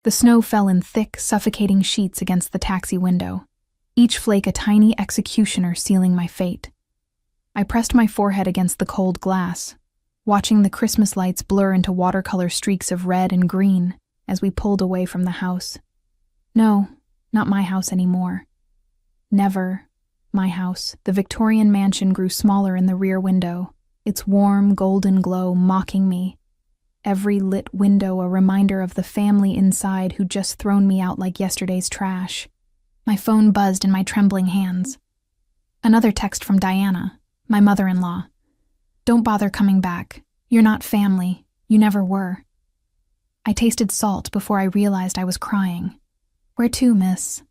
The snow fell in thick, suffocating sheets against the taxi window, each flake a tiny executioner sealing my fate. I pressed my forehead against the cold glass, watching the Christmas lights blur into watercolor streaks of red and green as we pulled away from the house. No, not my house anymore. Never my house. The Victorian mansion grew smaller in the rear window, its warm, golden glow mocking me. Every lit window a reminder of the family inside who'd just thrown me out like yesterday's trash. My phone buzzed in my trembling hands. Another text from Diana, my mother-in-law. "Don't bother coming back. You're not family. You never were." I tasted salt before I realized I was crying. "Where to, miss?"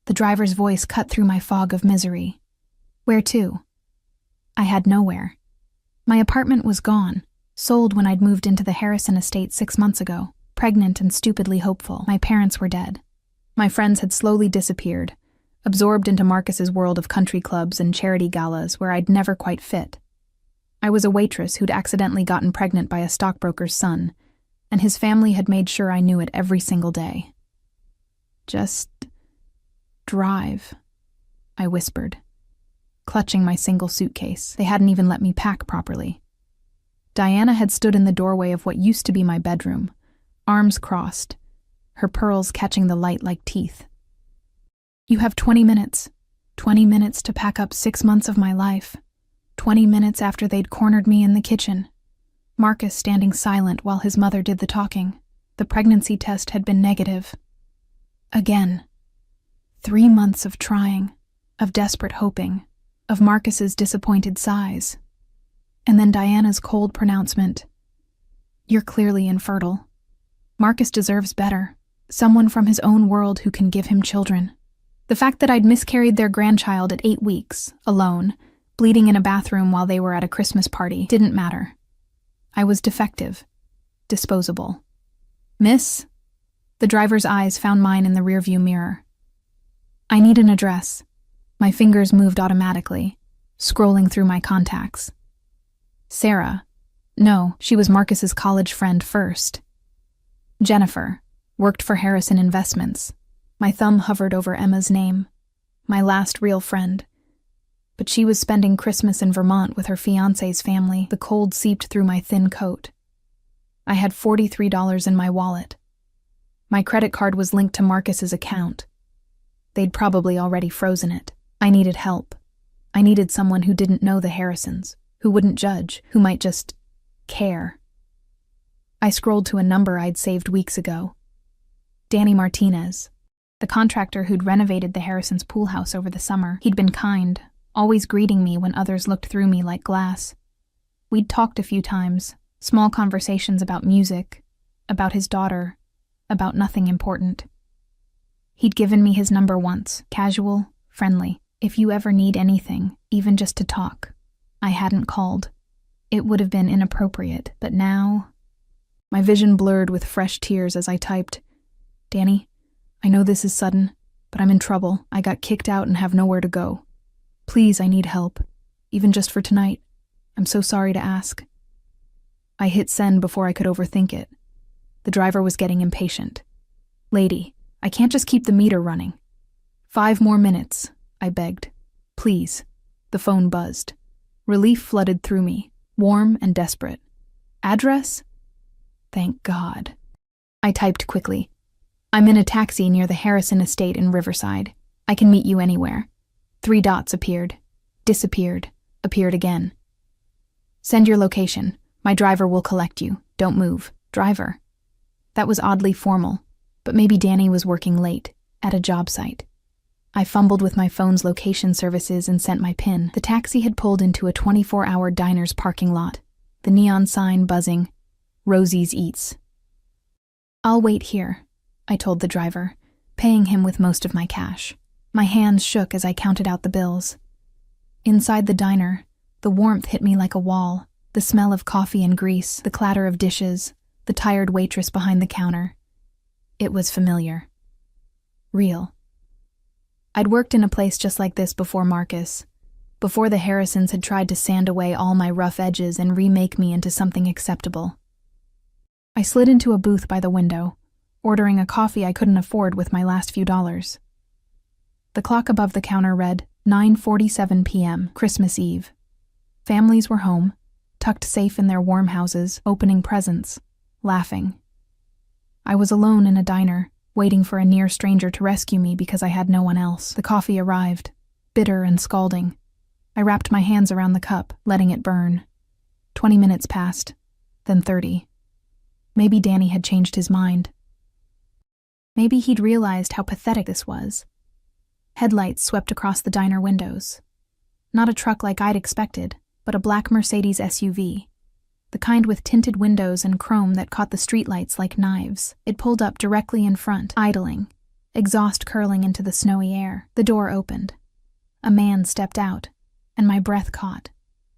The driver's voice cut through my fog of misery. "Where to?" I had nowhere. My apartment was gone, sold when I'd moved into the Harrison estate 6 months ago, pregnant and stupidly hopeful. My parents were dead. My friends had slowly disappeared, absorbed into Marcus's world of country clubs and charity galas where I'd never quite fit. I was a waitress who'd accidentally gotten pregnant by a stockbroker's son, and his family had made sure I knew it every single day. "Just drive," I whispered, clutching my single suitcase. They hadn't even let me pack properly. Diana had stood in the doorway of what used to be my bedroom, arms crossed, her pearls catching the light like teeth. "You have 20 minutes. 20 minutes to pack up 6 months of my life. 20 minutes after they'd cornered me in the kitchen." Marcus standing silent while his mother did the talking. The pregnancy test had been negative. Again. 3 months of trying, of desperate hoping, of Marcus's disappointed sighs. And then Diana's cold pronouncement. "You're clearly infertile. Marcus deserves better. Someone from his own world who can give him children." The fact that I'd miscarried their grandchild at 8 weeks, alone, bleeding in a bathroom while they were at a Christmas party, didn't matter. I was defective, disposable. "Miss?" The driver's eyes found mine in the rearview mirror. "I need an address." My fingers moved automatically, scrolling through my contacts. Sarah. No, she was Marcus's college friend first. Jennifer. Worked for Harrison Investments. My thumb hovered over Emma's name. My last real friend. But she was spending Christmas in Vermont with her fiancé's family. The cold seeped through my thin coat. I had $43 in my wallet. My credit card was linked to Marcus's account. They'd probably already frozen it. I needed help. I needed someone who didn't know the Harrisons, who wouldn't judge, who might just care. I scrolled to a number I'd saved weeks ago. Danny Martinez, the contractor who'd renovated the Harrisons' pool house over the summer. He'd been kind, always greeting me when others looked through me like glass. We'd talked a few times, small conversations about music, about his daughter, about nothing important. He'd given me his number once, casual, friendly. "If you ever need anything, even just to talk." I hadn't called. It would have been inappropriate, but now... My vision blurred with fresh tears as I typed, "Danny, I know this is sudden, but I'm in trouble. I got kicked out and have nowhere to go. Please, I need help, even just for tonight. I'm so sorry to ask." I hit send before I could overthink it. The driver was getting impatient. "Lady, I can't just keep the meter running." 5 more minutes, I begged. "Please." The phone buzzed. Relief flooded through me, warm and desperate. "Address?" Thank God. I typed quickly. "I'm in a taxi near the Harrison estate in Riverside. I can meet you anywhere." 3 dots appeared, disappeared, appeared again. "Send your location. My driver will collect you. Don't move. Driver." That was oddly formal, but maybe Danny was working late, at a job site. I fumbled with my phone's location services and sent my PIN. The taxi had pulled into a 24-hour diner's parking lot, the neon sign buzzing, "Rosie's Eats." "I'll wait here," I told the driver, paying him with most of my cash. My hands shook as I counted out the bills. Inside the diner, the warmth hit me like a wall, the smell of coffee and grease, the clatter of dishes, the tired waitress behind the counter. It was familiar. Real. I'd worked in a place just like this before Marcus, before the Harrisons had tried to sand away all my rough edges and remake me into something acceptable. I slid into a booth by the window, ordering a coffee I couldn't afford with my last few dollars. The clock above the counter read 9:47 p.m., Christmas Eve. Families were home, tucked safe in their warm houses, opening presents, laughing. I was alone in a diner, waiting for a near stranger to rescue me because I had no one else. The coffee arrived, bitter and scalding. I wrapped my hands around the cup, letting it burn. 20 minutes passed, then 30. Maybe Danny had changed his mind. Maybe he'd realized how pathetic this was. Headlights swept across the diner windows. Not a truck like I'd expected, but a black Mercedes SUV. The kind with tinted windows and chrome that caught the streetlights like knives. It pulled up directly in front, idling, exhaust curling into the snowy air. The door opened. A man stepped out, and my breath caught.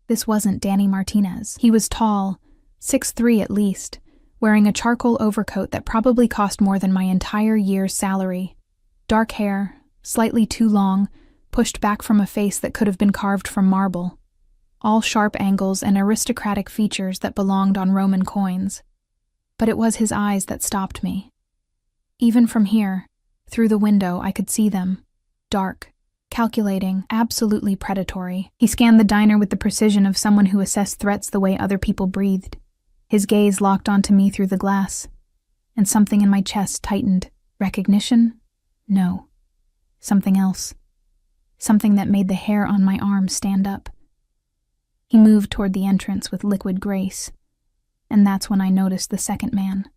This wasn't Danny Martinez. He was tall, 6'3" at least, wearing a charcoal overcoat that probably cost more than my entire year's salary. Dark hair, slightly too long, pushed back from a face that could have been carved from marble. All sharp angles and aristocratic features that belonged on Roman coins. But it was his eyes that stopped me. Even from here, through the window, I could see them. Dark, calculating, absolutely predatory. He scanned the diner with the precision of someone who assessed threats the way other people breathed. His gaze locked onto me through the glass, and something in my chest tightened. Recognition? No. Something else. Something that made the hair on my arm stand up. He moved toward the entrance with liquid grace, and that's when I noticed the second man.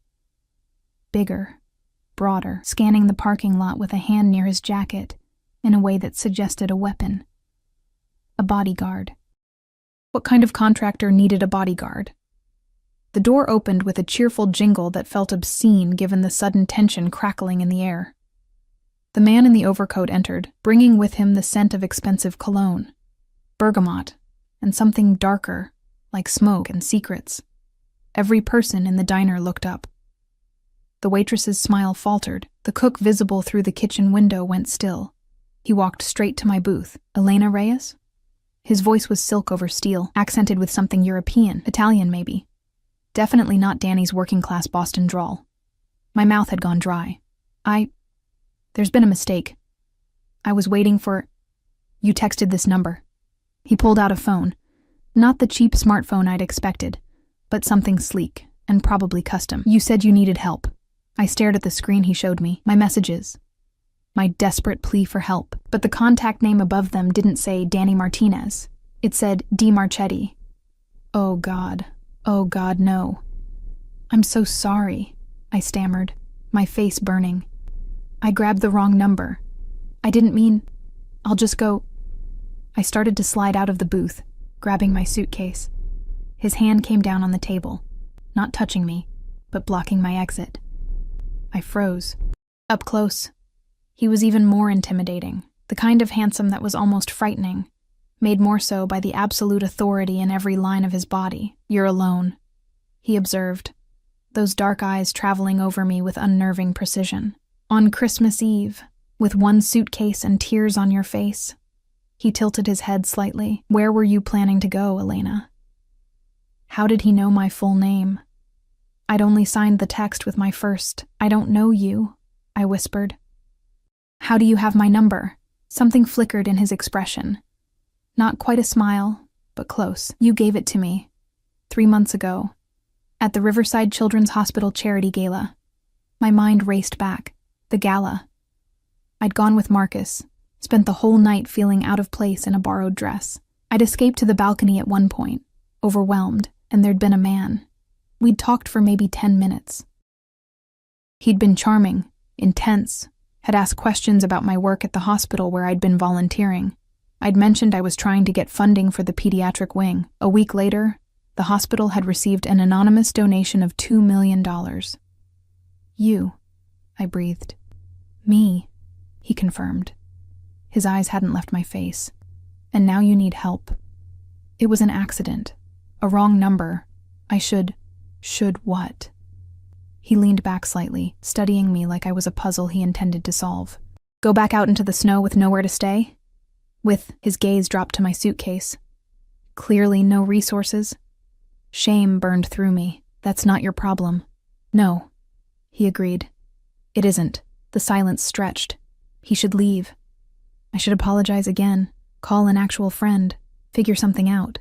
Bigger, broader, scanning the parking lot with a hand near his jacket in a way that suggested a weapon. A bodyguard. What kind of contractor needed a bodyguard? The door opened with a cheerful jingle that felt obscene given the sudden tension crackling in the air. The man in the overcoat entered, bringing with him the scent of expensive cologne, bergamot, and something darker, like smoke and secrets. Every person in the diner looked up. The waitress's smile faltered. The cook visible through the kitchen window went still. He walked straight to my booth. Elena Reyes? His voice was silk over steel, accented with something European, Italian maybe. Definitely not Danny's working-class Boston drawl. My mouth had gone dry. There's been a mistake. I was waiting for... You texted this number. He pulled out a phone. Not the cheap smartphone I'd expected, but something sleek, and probably custom. You said you needed help. I stared at the screen he showed me, my messages. My desperate plea for help. But the contact name above them didn't say Danny Martinez. It said D. Marchetti. Oh God, no. I'm so sorry, I stammered, my face burning. I grabbed the wrong number. I didn't mean... I'll just go... I started to slide out of the booth, grabbing my suitcase. His hand came down on the table, not touching me, but blocking my exit. I froze. Up close, he was even more intimidating, the kind of handsome that was almost frightening, made more so by the absolute authority in every line of his body. You're alone, he observed, those dark eyes traveling over me with unnerving precision. On Christmas Eve, with one suitcase and tears on your face. He tilted his head slightly. Where were you planning to go, Elena? How did he know my full name? I'd only signed the text with my first, I don't know you, I whispered. How do you have my number? Something flickered in his expression. Not quite a smile, but close. You gave it to me, 3 months ago, at the Riverside Children's Hospital charity gala. My mind raced back. The gala. I'd gone with Marcus, spent the whole night feeling out of place in a borrowed dress. I'd escaped to the balcony at one point, overwhelmed, and there'd been a man. We'd talked for maybe 10 minutes. He'd been charming, intense, had asked questions about my work at the hospital where I'd been volunteering. I'd mentioned I was trying to get funding for the pediatric wing. A week later, the hospital had received an anonymous donation of $2 million. You, I breathed. Me, he confirmed. His eyes hadn't left my face. And now you need help. It was an accident. A wrong number. I should what? He leaned back slightly, studying me like I was a puzzle he intended to solve. Go back out into the snow with nowhere to stay? With his gaze dropped to my suitcase. Clearly no resources. Shame burned through me. That's not your problem. No, he agreed. It isn't. The silence stretched. He should leave. I should apologize again, call an actual friend, figure something out.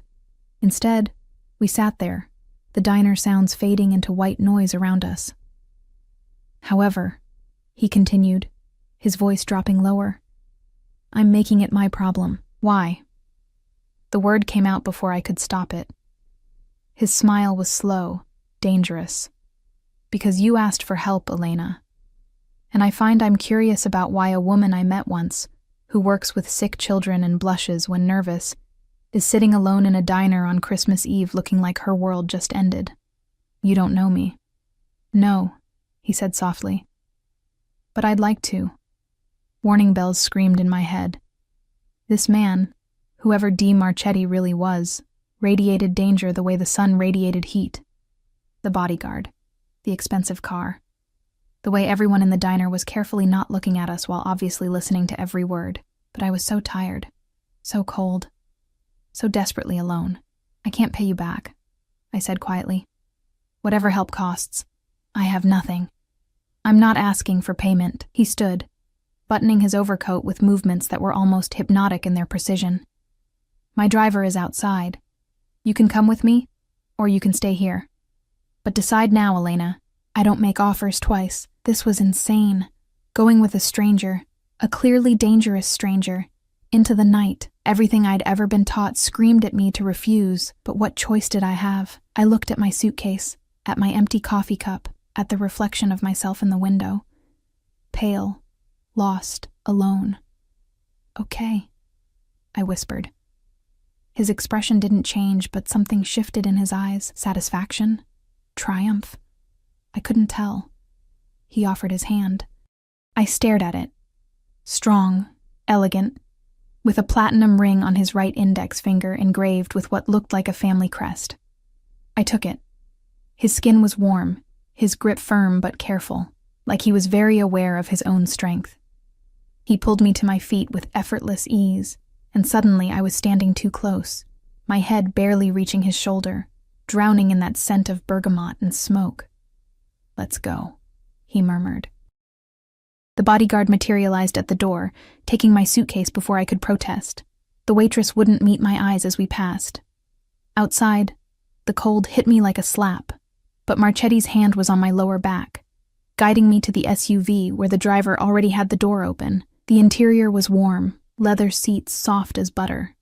Instead, we sat there, the diner sounds fading into white noise around us. However, he continued, his voice dropping lower, I'm making it my problem. Why? The word came out before I could stop it. His smile was slow, dangerous. Because you asked for help, Elena. And I find I'm curious about why a woman I met once, who works with sick children and blushes when nervous, is sitting alone in a diner on Christmas Eve looking like her world just ended. You don't know me. No, he said softly. But I'd like to. Warning bells screamed in my head. This man, whoever D. Marchetti really was, radiated danger the way the sun radiated heat. The bodyguard, the expensive car, the way everyone in the diner was carefully not looking at us while obviously listening to every word. But I was so tired, so cold, so desperately alone. I can't pay you back, I said quietly. Whatever help costs. I have nothing. I'm not asking for payment. He stood, buttoning his overcoat with movements that were almost hypnotic in their precision. My driver is outside. You can come with me, or you can stay here. But decide now, Elena. I don't make offers twice. This was insane. Going with a stranger, a clearly dangerous stranger, into the night. Everything I'd ever been taught screamed at me to refuse, but what choice did I have? I looked at my suitcase, at my empty coffee cup, at the reflection of myself in the window. Pale, lost, alone. Okay, I whispered. His expression didn't change, but something shifted in his eyes. Satisfaction? Triumph? I couldn't tell. He offered his hand. I stared at it. Strong, elegant, with a platinum ring on his right index finger engraved with what looked like a family crest. I took it. His skin was warm, his grip firm but careful, like he was very aware of his own strength. He pulled me to my feet with effortless ease, and suddenly I was standing too close, my head barely reaching his shoulder, drowning in that scent of bergamot and smoke. Let's go, he murmured. The bodyguard materialized at the door, taking my suitcase before I could protest. The waitress wouldn't meet my eyes as we passed. Outside, the cold hit me like a slap, but Marchetti's hand was on my lower back, guiding me to the SUV where the driver already had the door open. The interior was warm, leather seats soft as butter.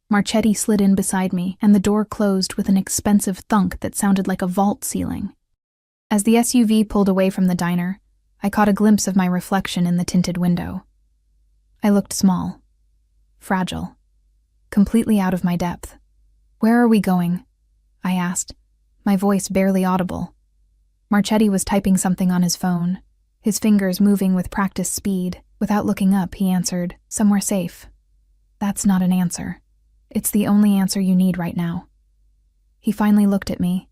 Marchetti slid in beside me, and the door closed with an expensive thunk that sounded like a vault ceiling. As the SUV pulled away from the diner, I caught a glimpse of my reflection in the tinted window. I looked small, fragile, completely out of my depth. Where are we going? I asked, my voice barely audible. Marchetti was typing something on his phone, his fingers moving with practiced speed. Without looking up, he answered, somewhere safe. That's not an answer. It's the only answer you need right now. He finally looked at me,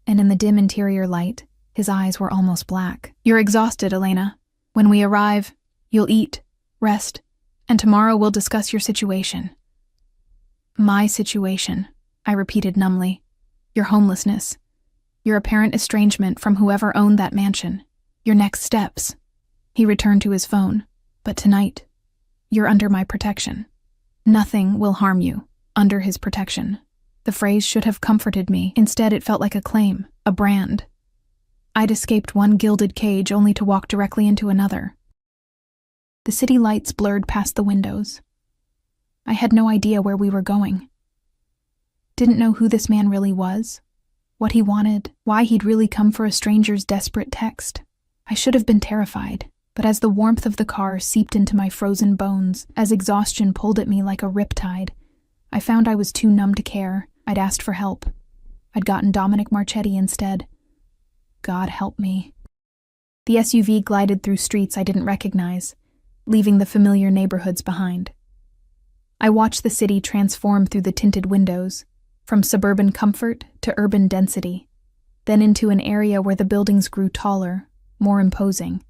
and in the dim interior light, his eyes were almost black. You're exhausted, Elena. When we arrive, you'll eat, rest, and tomorrow we'll discuss your situation. My situation, I repeated numbly. Your homelessness. Your apparent estrangement from whoever owned that mansion. Your next steps. He returned to his phone. But tonight, you're under my protection. Nothing will harm you, under his protection. The phrase should have comforted me. Instead, it felt like a claim, a brand. I'd escaped one gilded cage only to walk directly into another. The city lights blurred past the windows. I had no idea where we were going. Didn't know who this man really was, what he wanted, why he'd really come for a stranger's desperate text. I should have been terrified, but as the warmth of the car seeped into my frozen bones, as exhaustion pulled at me like a riptide, I found I was too numb to care. I'd asked for help. I'd gotten Dominic Marchetti instead. God help me. The SUV glided through streets I didn't recognize, leaving the familiar neighborhoods behind. I watched the city transform through the tinted windows, from suburban comfort to urban density, then into an area where the buildings grew taller, more imposing,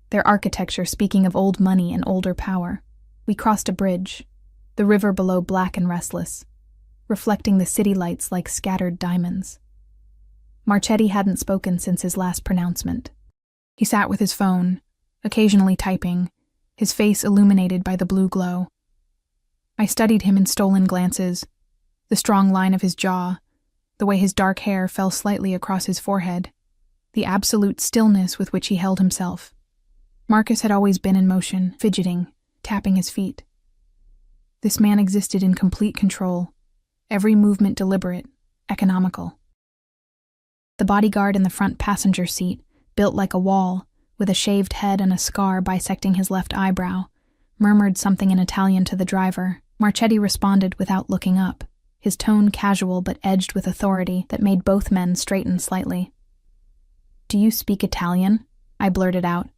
their architecture speaking of old money and older power. We crossed a bridge, the river below black and restless, reflecting the city lights like scattered diamonds. Marchetti hadn't spoken since his last pronouncement. He sat with his phone, occasionally typing, his face illuminated by the blue glow. I studied him in stolen glances, the strong line of his jaw, the way his dark hair fell slightly across his forehead, the absolute stillness with which he held himself. Marcus had always been in motion, fidgeting, tapping his feet. This man existed in complete control, every movement deliberate, economical. The bodyguard in the front passenger seat, built like a wall, with a shaved head and a scar bisecting his left eyebrow, murmured something in Italian to the driver. Marchetti responded without looking up, his tone casual but edged with authority that made both men straighten slightly. "Do you speak Italian?" I blurted out,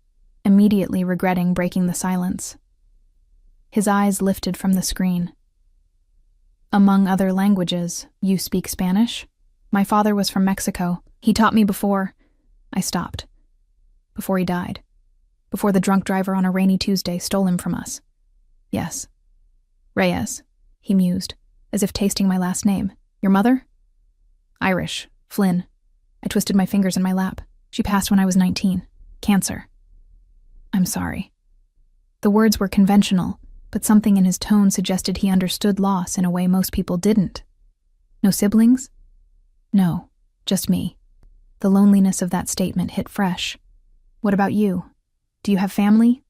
immediately regretting breaking the silence. His eyes lifted from the screen. "Among other languages, you speak Spanish? My father was from Mexico. He taught me before—" I stopped. "Before he died. Before the drunk driver on a rainy Tuesday stole him from us. Yes. Reyes," he mused, as if tasting my last name. "Your mother?" "Irish. Flynn." I twisted my fingers in my lap. "She passed when I was 19. Cancer." "I'm sorry." The words were conventional, but something in his tone suggested he understood loss in a way most people didn't. "No siblings?" "No, just me." The loneliness of that statement hit fresh. "What about you? Do you have family?"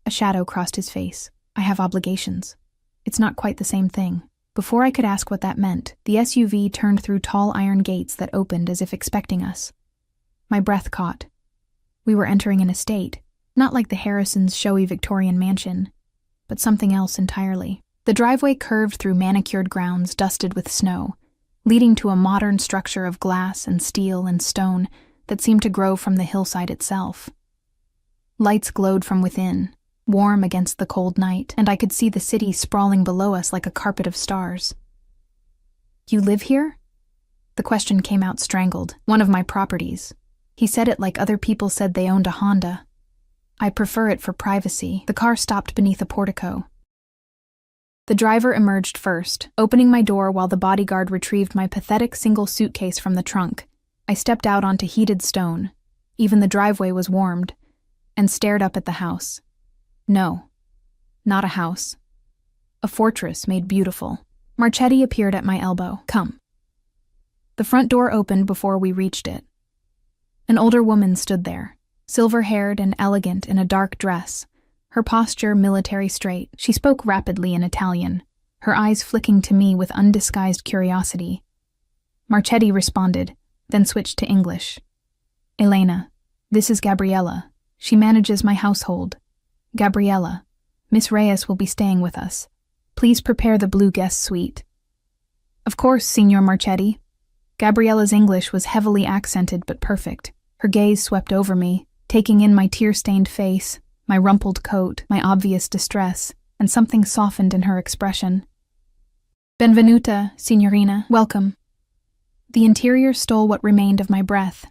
A shadow crossed his face. "I have obligations. It's not quite the same thing." Before I could ask what that meant, the SUV turned through tall iron gates that opened as if expecting us. My breath caught. We were entering an estate, not like the Harrisons' showy Victorian mansion, but something else entirely. The driveway curved through manicured grounds dusted with snow, leading to a modern structure of glass and steel and stone that seemed to grow from the hillside itself. Lights glowed from within, warm against the cold night, and I could see the city sprawling below us like a carpet of stars. "You live here?" The question came out strangled. "One of my properties." He said it like other people said they owned a Honda. "I prefer it for privacy." The car stopped beneath a portico. The driver emerged first, opening my door while the bodyguard retrieved my pathetic single suitcase from the trunk. I stepped out onto heated stone. Even the driveway was warmed, and stared up at the house. No, not a house. A fortress made beautiful. Marchetti appeared at my elbow. "Come." The front door opened before we reached it. An older woman stood there, silver-haired and elegant in a dark dress, her posture military straight. She spoke rapidly in Italian, her eyes flicking to me with undisguised curiosity. Marchetti responded, then switched to English. "Elena, this is Gabriella. She manages my household. Gabriella, Miss Reyes will be staying with us. Please prepare the blue guest suite." "Of course, Signor Marchetti." Gabriella's English was heavily accented but perfect. Her gaze swept over me, taking in my tear-stained face, my rumpled coat, my obvious distress, and something softened in her expression. "Benvenuta, signorina. Welcome." The interior stole what remained of my breath.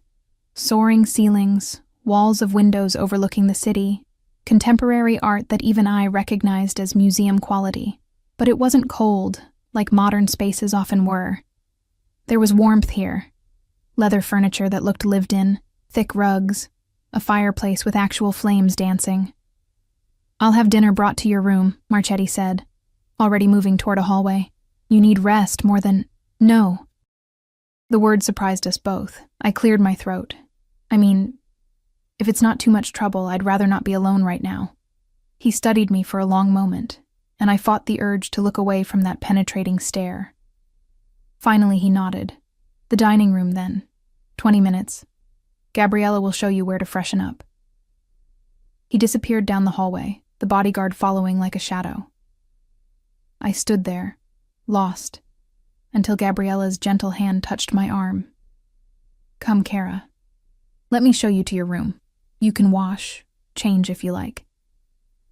Soaring ceilings, walls of windows overlooking the city, contemporary art that even I recognized as museum quality. But it wasn't cold, like modern spaces often were. There was warmth here. Leather furniture that looked lived in, thick rugs, a fireplace with actual flames dancing. "I'll have dinner brought to your room," Marchetti said, already moving toward a hallway. "You need rest more than—" "No." The word surprised us both. I cleared my throat. "I mean, if it's not too much trouble, I'd rather not be alone right now." He studied me for a long moment, and I fought the urge to look away from that penetrating stare. Finally, he nodded. "The dining room, then. 20 minutes. Gabriella will show you where to freshen up." He disappeared down the hallway, the bodyguard following like a shadow. I stood there, lost, until Gabriella's gentle hand touched my arm. "Come, Kara. Let me show you to your room. You can wash, change if you like."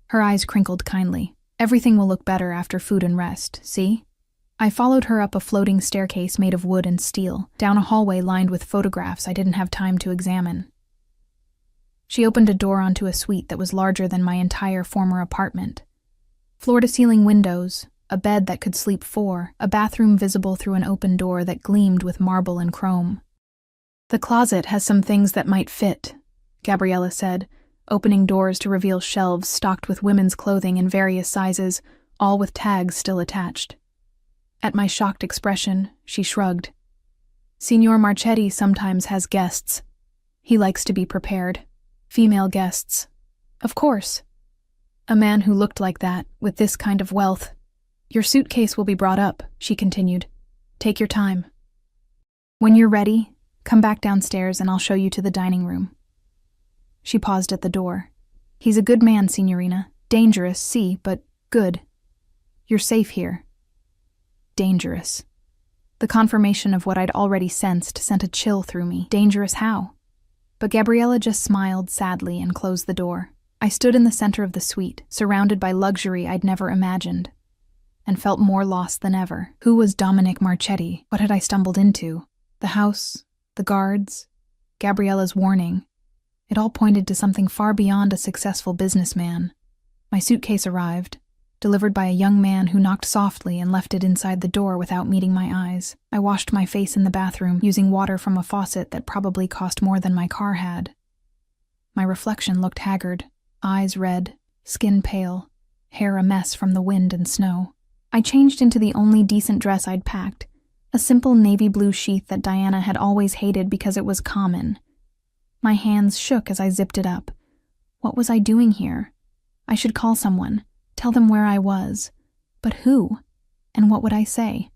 Her eyes crinkled kindly. "Everything will look better after food and rest, see?" I followed her up a floating staircase made of wood and steel, down a hallway lined with photographs I didn't have time to examine. She opened a door onto a suite that was larger than my entire former apartment. Floor-to-ceiling windows, a bed that could sleep 4, a bathroom visible through an open door that gleamed with marble and chrome. "The closet has some things that might fit," Gabriella said, opening doors to reveal shelves stocked with women's clothing in various sizes, all with tags still attached. At my shocked expression, she shrugged. Signor Marchetti sometimes has guests. He likes to be prepared. Female guests. Of course. A man who looked like that, with this kind of wealth. Your suitcase will be brought up, she continued. Take your time. When you're ready, come back downstairs and I'll show you to the dining room. She paused at the door. He's a good man, Signorina. Dangerous, see, but good. You're safe here. Dangerous. The confirmation of what I'd already sensed sent a chill through me. Dangerous how? But Gabriella just smiled sadly and closed the door. I stood in the center of the suite, surrounded by luxury I'd never imagined, and felt more lost than ever. Who was Dominic Marchetti? What had I stumbled into? The house, the guards, Gabriella's warning. It all pointed to something far beyond a successful businessman. My suitcase arrived, delivered by a young man who knocked softly and left it inside the door without meeting my eyes. I washed my face in the bathroom, using water from a faucet that probably cost more than my car had. My reflection looked haggard, eyes red, skin pale, hair a mess from the wind and snow. I changed into the only decent dress I'd packed, a simple navy blue sheath that Diana had always hated because it was common. My hands shook as I zipped it up. What was I doing here? I should call someone, tell them where I was. But who? And what would I say?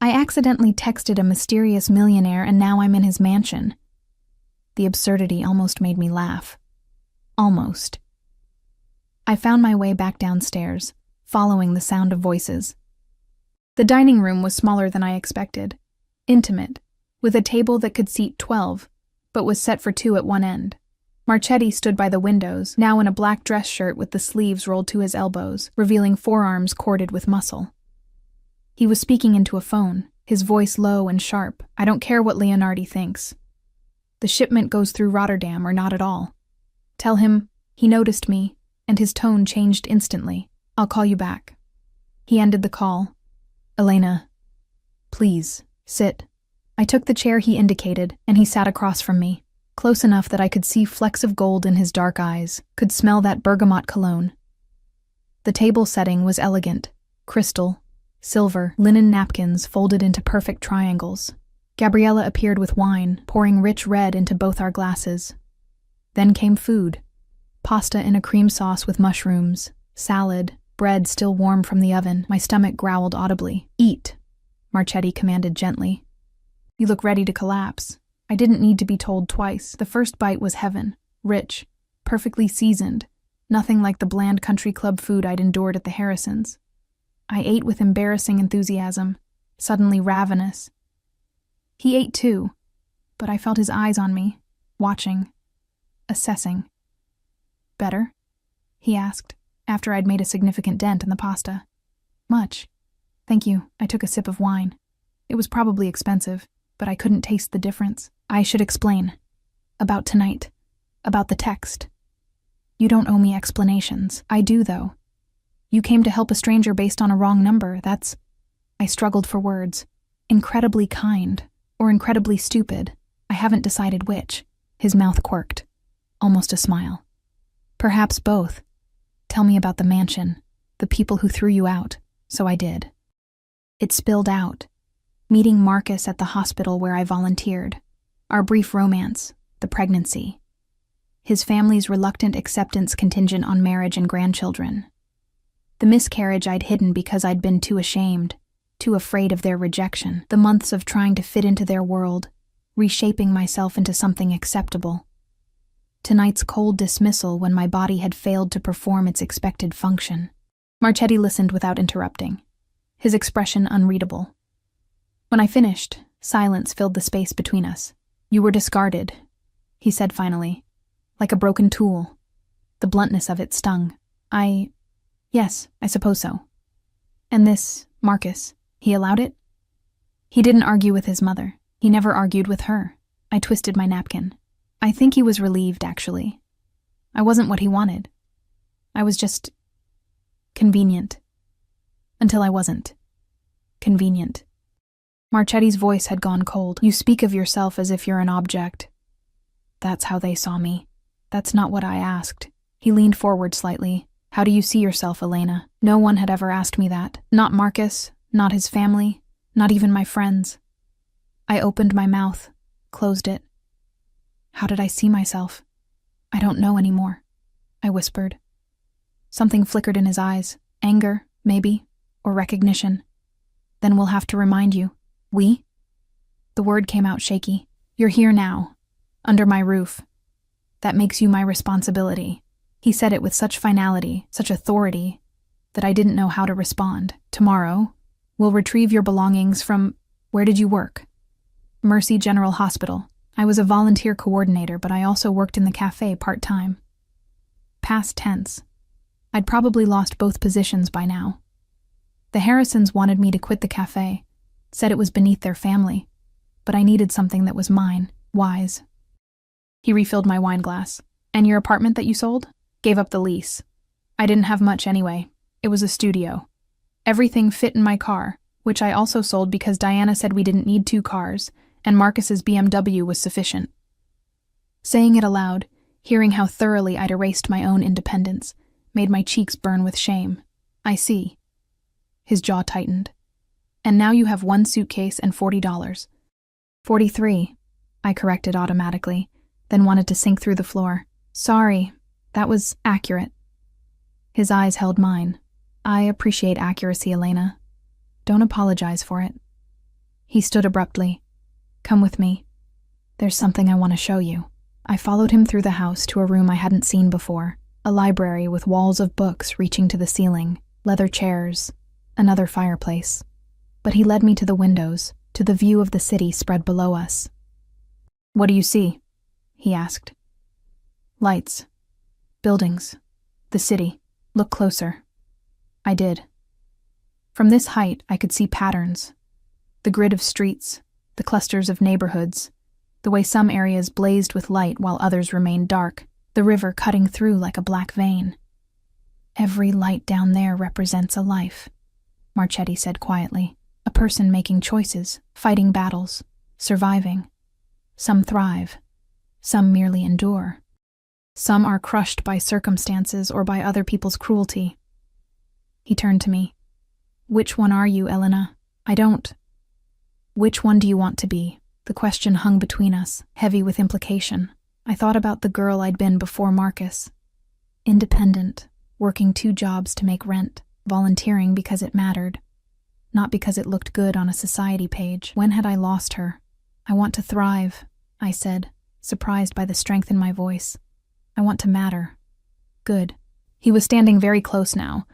I accidentally texted a mysterious millionaire and now I'm in his mansion. The absurdity almost made me laugh. Almost. I found my way back downstairs, following the sound of voices. The dining room was smaller than I expected, intimate, with a table that could seat 12, but was set for 2 at one end. Marchetti stood by the windows, now in a black dress shirt with the sleeves rolled to his elbows, revealing forearms corded with muscle. He was speaking into a phone, his voice low and sharp. I don't care what Leonardi thinks. The shipment goes through Rotterdam or not at all. Tell him he noticed me, and his tone changed instantly. I'll call you back. He ended the call. Elena, please, sit. I took the chair he indicated, and he sat across from me, close enough that I could see flecks of gold in his dark eyes, could smell that bergamot cologne. The table setting was elegant, crystal, silver, linen napkins folded into perfect triangles. Gabriella appeared with wine, pouring rich red into both our glasses. Then came food. Pasta in a cream sauce with mushrooms, salad, bread still warm from the oven. My stomach growled audibly. Eat, Marchetti commanded gently. You look ready to collapse. I didn't need to be told twice. The first bite was heaven, rich, perfectly seasoned, nothing like the bland country club food I'd endured at the Harrisons. I ate with embarrassing enthusiasm, suddenly ravenous. He ate too, but I felt his eyes on me, watching, assessing. Better? He asked, after I'd made a significant dent in the pasta. Much. Thank you. I took a sip of wine. It was probably expensive, but I couldn't taste the difference. I should explain. About tonight. About the text. You don't owe me explanations. I do, though. You came to help a stranger based on a wrong number. That's... I struggled for words. Incredibly kind, or incredibly stupid. I haven't decided which. His mouth quirked. Almost a smile. Perhaps both. Tell me about the mansion, the people who threw you out. So I did. It spilled out. Meeting Marcus at the hospital where I volunteered. Our brief romance, the pregnancy. His family's reluctant acceptance contingent on marriage and grandchildren. The miscarriage I'd hidden because I'd been too ashamed, too afraid of their rejection. The months of trying to fit into their world, reshaping myself into something acceptable. Tonight's cold dismissal when my body had failed to perform its expected function. Marchetti listened without interrupting, his expression unreadable. When I finished, silence filled the space between us. You were discarded, he said finally, like a broken tool. The bluntness of it stung. Yes, I suppose so. And this, Marcus, he allowed it? He didn't argue with his mother. He never argued with her. I twisted my napkin. I think he was relieved, actually. I wasn't what he wanted. I was just... convenient. Until I wasn't. Convenient. Marchetti's voice had gone cold. You speak of yourself as if you're an object. That's how they saw me. That's not what I asked. He leaned forward slightly. How do you see yourself, Elena? No one had ever asked me that. Not Marcus, not his family, not even my friends. I opened my mouth, closed it. How did I see myself? I don't know anymore, I whispered. Something flickered in his eyes. Anger, maybe, or recognition. Then we'll have to remind you. We? The word came out shaky. You're here now, under my roof. That makes you my responsibility. He said it with such finality, such authority, that I didn't know how to respond. Tomorrow, we'll retrieve your belongings from… Where did you work? Mercy General Hospital. I was a volunteer coordinator, but I also worked in the cafe part-time. Past tense. I'd probably lost both positions by now. The Harrisons wanted me to quit the cafe, said it was beneath their family, but I needed something that was mine, wise. He refilled my wine glass. And your apartment that you sold? Gave up the lease. I didn't have much anyway. It was a studio. Everything fit in my car, which I also sold because Diana said we didn't need 2 cars, and Marcus's BMW was sufficient. Saying it aloud, hearing how thoroughly I'd erased my own independence, made my cheeks burn with shame. I see. His jaw tightened. And now you have 1 suitcase and $40. 43, I corrected automatically, then wanted to sink through the floor. Sorry, that was accurate. His eyes held mine. I appreciate accuracy, Elena. Don't apologize for it. He stood abruptly. Come with me. There's something I want to show you. I followed him through the house to a room I hadn't seen before, a library with walls of books reaching to the ceiling, leather chairs, another fireplace. But he led me to the windows, to the view of the city spread below us. What do you see? He asked. Lights. Buildings. The city. Look closer. I did. From this height, I could see patterns. The grid of streets, the clusters of neighborhoods, the way some areas blazed with light while others remained dark, the river cutting through like a black vein. Every light down there represents a life, Marchetti said quietly. A person making choices, fighting battles, surviving. Some thrive. Some merely endure. Some are crushed by circumstances or by other people's cruelty. He turned to me. Which one are you, Elena? I don't. Which one do you want to be? The question hung between us, heavy with implication. I thought about the girl I'd been before Marcus. Independent, working 2 jobs to make rent, volunteering because it mattered, not because it looked good on a society page. When had I lost her? I want to thrive, I said, surprised by the strength in my voice. I want to matter. Good. He was standing very close now,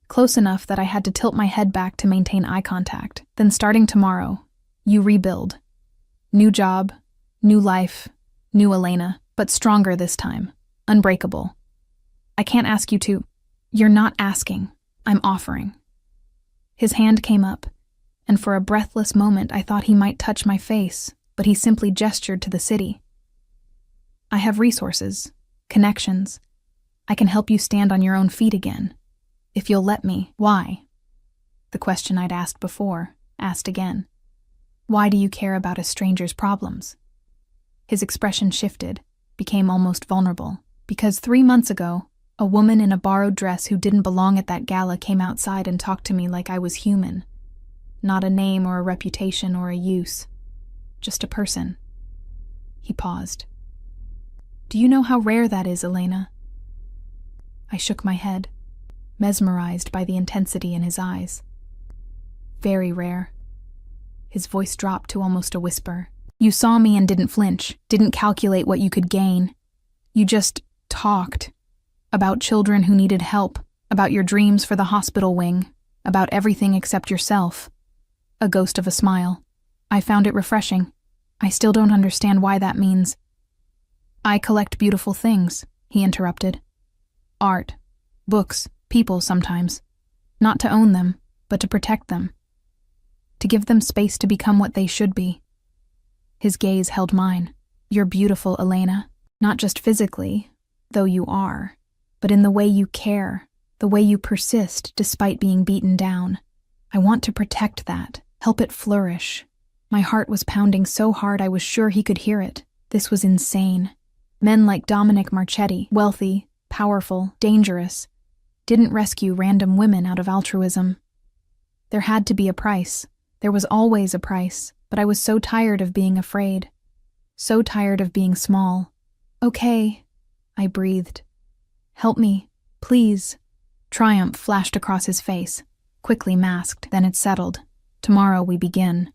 close enough that I had to tilt my head back to maintain eye contact. Then starting tomorrow, you rebuild. New job, new life, new Elena, but stronger this time, unbreakable. I can't ask you to. You're not asking. I'm offering. His hand came up, and for a breathless moment I thought he might touch my face, but he simply gestured to the city. I have resources, connections. I can help you stand on your own feet again. If you'll let me. Why? The question I'd asked before, asked again. Why do you care about a stranger's problems? His expression shifted, became almost vulnerable, because 3 months ago, a woman in a borrowed dress who didn't belong at that gala came outside and talked to me like I was human. Not a name or a reputation or a use. Just a person. He paused. Do you know how rare that is, Elena? I shook my head, mesmerized by the intensity in his eyes. Very rare. His voice dropped to almost a whisper. You saw me and didn't flinch, didn't calculate what you could gain. You just talked. About children who needed help, about your dreams for the hospital wing, about everything except yourself. A ghost of a smile. I found it refreshing. I still don't understand why that means. I collect beautiful things, he interrupted. Art, books, people sometimes. Not to own them, but to protect them. To give them space to become what they should be. His gaze held mine. You're beautiful, Elena. Not just physically, though you are, but in the way you care, the way you persist despite being beaten down. I want to protect that, help it flourish. My heart was pounding so hard I was sure he could hear it. This was insane. Men like Dominic Marchetti, wealthy, powerful, dangerous, didn't rescue random women out of altruism. There had to be a price. There was always a price, but I was so tired of being afraid. So tired of being small. "Okay," I breathed. "Help me, please." Triumph flashed across his face, quickly masked, then it settled. "Tomorrow we begin."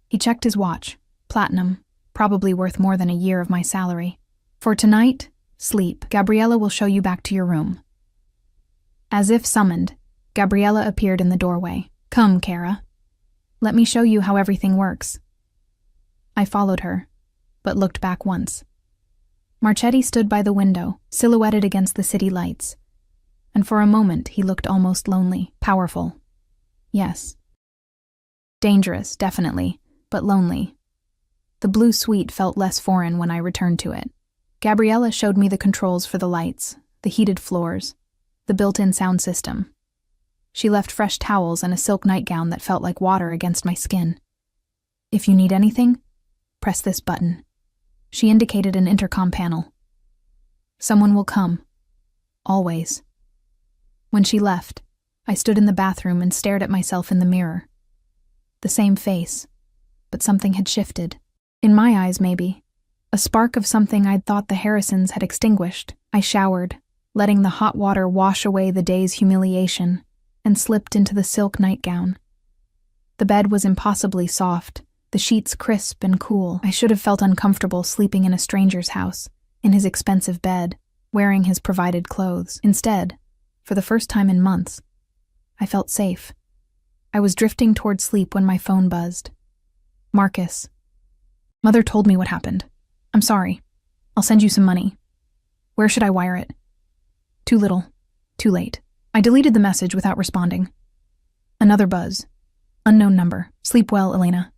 He checked his watch. Platinum, probably worth more than a year of my salary. "For tonight, sleep. Gabriella will show you back to your room." As if summoned, Gabriella appeared in the doorway. "Come, Kara. Let me show you how everything works." I followed her, but looked back once. Marchetti stood by the window, silhouetted against the city lights. And for a moment he looked almost lonely. Powerful. Yes. Dangerous, definitely, but lonely. The blue suite felt less foreign when I returned to it. Gabriella showed me the controls for the lights, the heated floors, the built-in sound system. She left fresh towels and a silk nightgown that felt like water against my skin. "If you need anything, press this button." She indicated an intercom panel. "Someone will come. Always." When she left, I stood in the bathroom and stared at myself in the mirror. The same face, but something had shifted. In my eyes, maybe. A spark of something I'd thought the Harrisons had extinguished. I showered, letting the hot water wash away the day's humiliation, and slipped into the silk nightgown. The bed was impossibly soft, the sheets crisp and cool. I should have felt uncomfortable sleeping in a stranger's house, in his expensive bed, wearing his provided clothes. Instead, for the first time in months, I felt safe. I was drifting toward sleep when my phone buzzed. "Marcus. Mother told me what happened. I'm sorry. I'll send you some money. Where should I wire it?" "Too little. Too late." I deleted the message without responding. Another buzz. Unknown number. "Sleep well, Elena.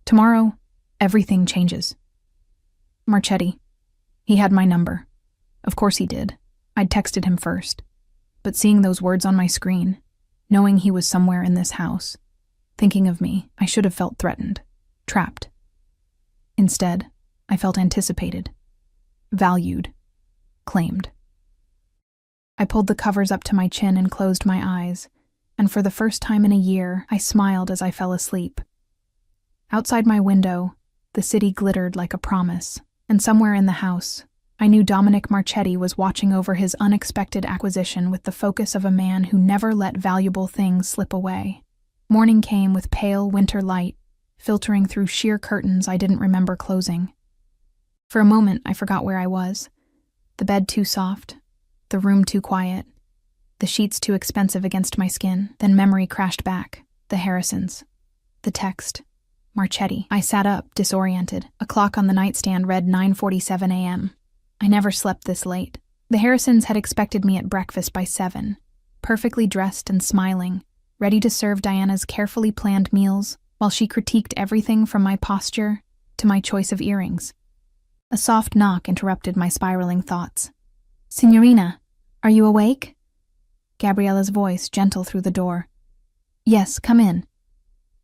Tomorrow, everything changes." Marchetti. He had my number. Of course he did. I'd texted him first. But seeing those words on my screen, knowing he was somewhere in this house, thinking of me, I should have felt threatened, trapped. Instead, I felt anticipated, valued, claimed. I pulled the covers up to my chin and closed my eyes, and for the first time in a year, I smiled as I fell asleep. Outside my window, the city glittered like a promise, and somewhere in the house, I knew Dominic Marchetti was watching over his unexpected acquisition with the focus of a man who never let valuable things slip away. Morning came with pale winter light, filtering through sheer curtains I didn't remember closing. For a moment, I forgot where I was. The bed too soft, the room too quiet, the sheets too expensive against my skin. Then memory crashed back. The Harrisons. The text. Marchetti. I sat up, disoriented. A clock on the nightstand read 9:47 a.m. I never slept this late. The Harrisons had expected me at breakfast by 7, perfectly dressed and smiling, ready to serve Diana's carefully planned meals, while she critiqued everything from my posture to my choice of earrings. A soft knock interrupted my spiraling thoughts. "Signorina, are you awake?" Gabriella's voice gentle through the door. "Yes, come in."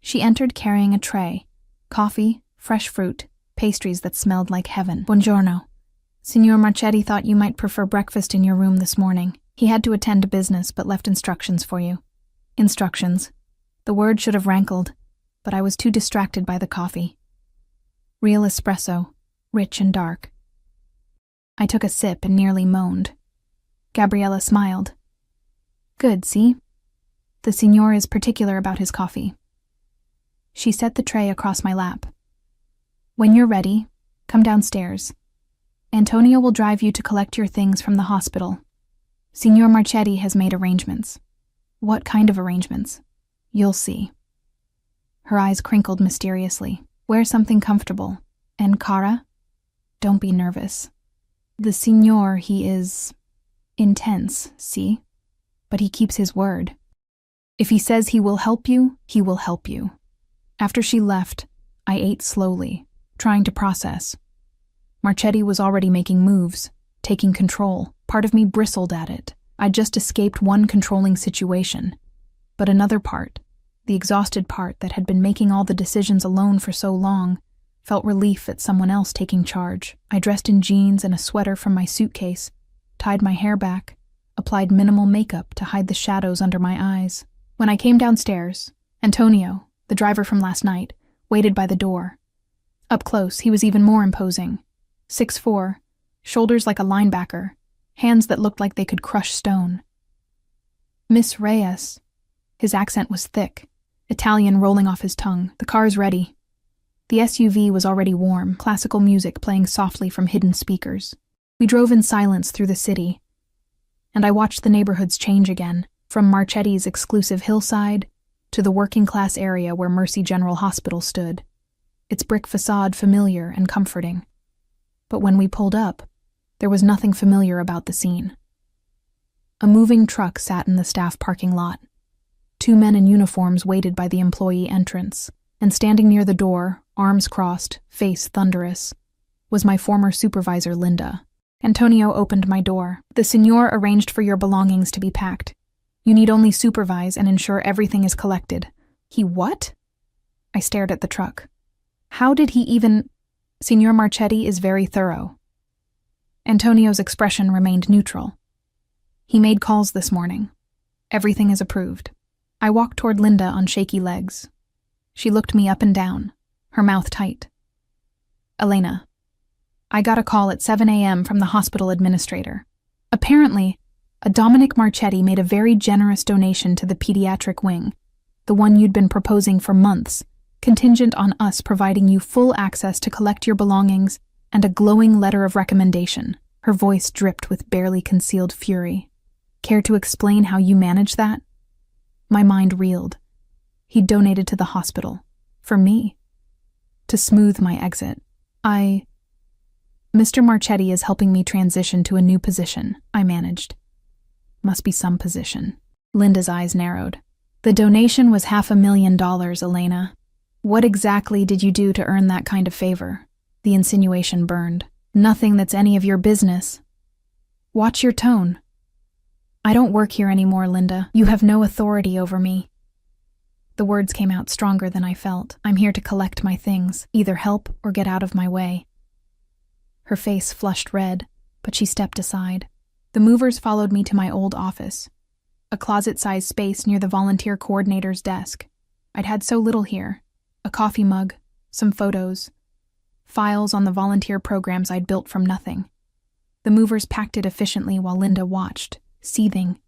She entered carrying a tray, coffee, fresh fruit, pastries that smelled like heaven. "Buongiorno. Signor Marchetti thought you might prefer breakfast in your room this morning. He had to attend to business but left instructions for you." Instructions. The word should have rankled, but I was too distracted by the coffee. Real espresso, rich and dark. I took a sip and nearly moaned. Gabriella smiled. "Good, see? The signor is particular about his coffee." She set the tray across my lap. "When you're ready, come downstairs. Antonio will drive you to collect your things from the hospital. Signor Marchetti has made arrangements." "What kind of arrangements?" "You'll see." Her eyes crinkled mysteriously. "Wear something comfortable. And Cara? Don't be nervous. The signor, he is intense, see? But he keeps his word. If he says he will help you, he will help you." After she left, I ate slowly, trying to process. Marchetti was already making moves, taking control. Part of me bristled at it. I'd just escaped one controlling situation. But another part, the exhausted part that had been making all the decisions alone for so long, felt relief at someone else taking charge. I dressed in jeans and a sweater from my suitcase, tied my hair back, applied minimal makeup to hide the shadows under my eyes. When I came downstairs, Antonio, the driver from last night, waited by the door. Up close, he was even more imposing. 6'4", shoulders like a linebacker, hands that looked like they could crush stone. Miss Reyes. His accent was thick, Italian rolling off his tongue. The car's ready. The SUV was already warm, classical music playing softly from hidden speakers. We drove in silence through the city, and I watched the neighborhoods change again, from Marchetti's exclusive hillside to the working-class area where Mercy General Hospital stood, its brick facade familiar and comforting. But when we pulled up, there was nothing familiar about the scene. A moving truck sat in the staff parking lot. 2 men in uniforms waited by the employee entrance, and standing near the door, arms crossed, face thunderous, was my former supervisor, Linda. Antonio opened my door. "The Signor arranged for your belongings to be packed. You need only supervise and ensure everything is collected." "He what?" I stared at the truck. How did he even— Signor Marchetti is very thorough. Antonio's expression remained neutral. "He made calls this morning. Everything is approved." I walked toward Linda on shaky legs. She looked me up and down, her mouth tight. "Elena, I got a call at 7 a.m. from the hospital administrator. Apparently, a Dominic Marchetti made a very generous donation to the pediatric wing, the one you'd been proposing for months, contingent on us providing you full access to collect your belongings and a glowing letter of recommendation." Her voice dripped with barely concealed fury. "Care to explain how you managed that?" My mind reeled. He'd donated to the hospital. For me. To smooth my exit. Mr. Marchetti is helping me transition to a new position, I managed. Must be some position. Linda's eyes narrowed. "The donation was $500,000, Elena. What exactly did you do to earn that kind of favor?" The insinuation burned. "Nothing that's any of your business." "Watch your tone." "I don't work here anymore, Linda. You have no authority over me." The words came out stronger than I felt. "I'm here to collect my things, either help or get out of my way." Her face flushed red, but she stepped aside. The movers followed me to my old office, a closet-sized space near the volunteer coordinator's desk. I'd had so little here. A coffee mug, some photos, files on the volunteer programs I'd built from nothing. The movers packed it efficiently while Linda watched, seething.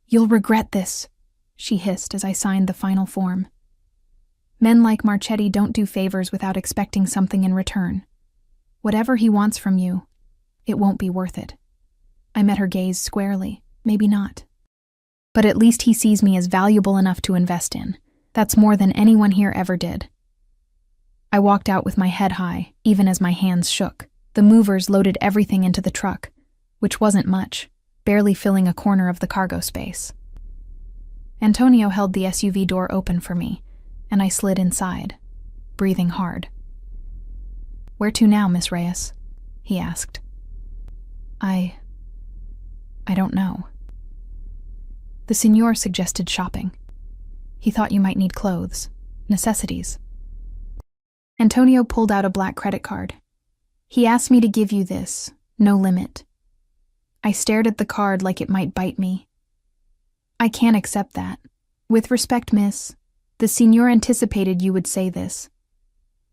"You'll regret this," she hissed as I signed the final form. "Men like Marchetti don't do favors without expecting something in return. Whatever he wants from you, it won't be worth it." I met her gaze squarely. Maybe not. But at least he sees me as valuable enough to invest in. That's more than anyone here ever did. I walked out with my head high, even as my hands shook. The movers loaded everything into the truck, which wasn't much, barely filling a corner of the cargo space. Antonio held the SUV door open for me, and I slid inside, breathing hard. "Where to now, Miss Reyes?" he asked. I don't know. The Signor suggested shopping. He thought you might need clothes, necessities. Antonio pulled out a black credit card. "He asked me to give you this, no limit." I stared at the card like it might bite me. "I can't accept that. With respect, miss, the Signor anticipated you would say this.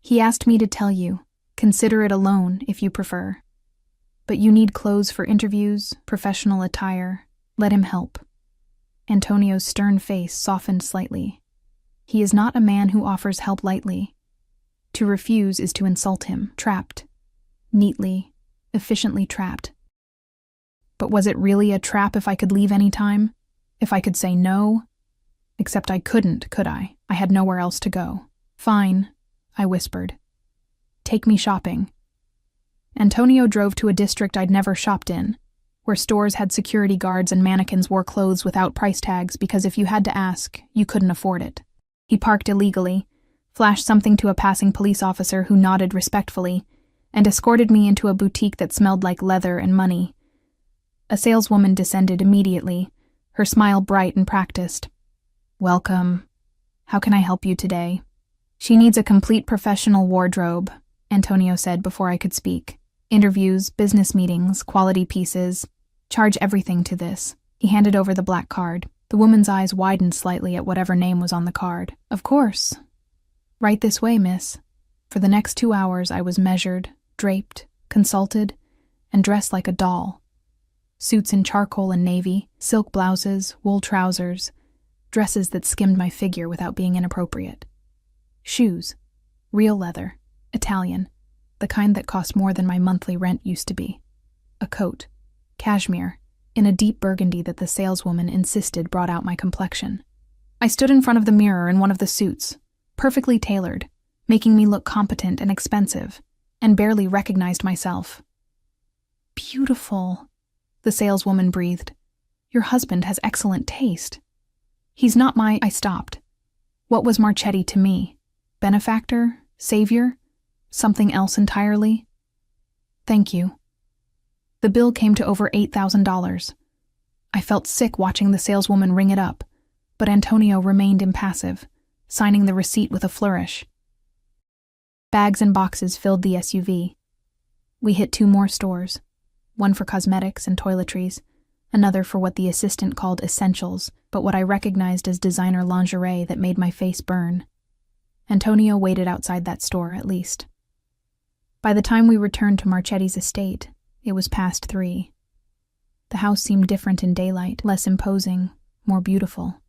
He asked me to tell you, consider it a loan if you prefer. But you need clothes for interviews, professional attire. Let him help." Antonio's stern face softened slightly. He is not a man who offers help lightly. To refuse is to insult him. Trapped. Neatly, efficiently trapped. But was it really a trap if I could leave any time? If I could say no? Except I couldn't, could I? I had nowhere else to go. "Fine," I whispered. "Take me shopping." Antonio drove to a district I'd never shopped in, where stores had security guards and mannequins wore clothes without price tags because if you had to ask, you couldn't afford it. He parked illegally, flashed something to a passing police officer who nodded respectfully, and escorted me into a boutique that smelled like leather and money. A saleswoman descended immediately, her smile bright and practiced. "Welcome. How can I help you today?" She needs a complete professional wardrobe, Antonio said before I could speak. Interviews, business meetings, quality pieces. Charge everything to this. He handed over the black card. The woman's eyes widened slightly at whatever name was on the card. Of course. Right this way, miss. For the next 2 hours I was measured, draped, consulted, and dressed like a doll. Suits in charcoal and navy, silk blouses, wool trousers, dresses that skimmed my figure without being inappropriate. Shoes. Real leather. Italian. The kind that cost more than my monthly rent used to be. A coat. Cashmere. In a deep burgundy that the saleswoman insisted brought out my complexion. I stood in front of the mirror in one of the suits, perfectly tailored, making me look competent and expensive, and barely recognized myself. Beautiful, the saleswoman breathed. Your husband has excellent taste. He's not my... I stopped. What was Marchetti to me? Benefactor? Savior? Something else entirely? Thank you. The bill came to over $8,000. I felt sick watching the saleswoman ring it up, but Antonio remained impassive, signing the receipt with a flourish. Bags and boxes filled the SUV. We hit 2 more stores, one for cosmetics and toiletries, another for what the assistant called essentials, but what I recognized as designer lingerie that made my face burn. Antonio waited outside that store, at least. By the time we returned to Marchetti's estate, it was past 3. The house seemed different in daylight, less imposing, more beautiful.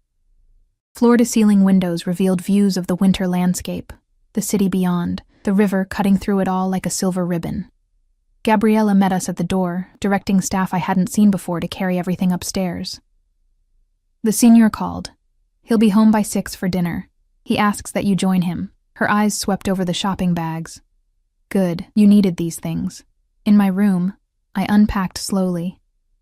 Floor-to-ceiling windows revealed views of the winter landscape, the city beyond, the river cutting through it all like a silver ribbon. Gabriella met us at the door, directing staff I hadn't seen before to carry everything upstairs. The senior called. He'll be home by 6 for dinner. He asks that you join him. Her eyes swept over the shopping bags. Good, you needed these things. In my room, I unpacked slowly,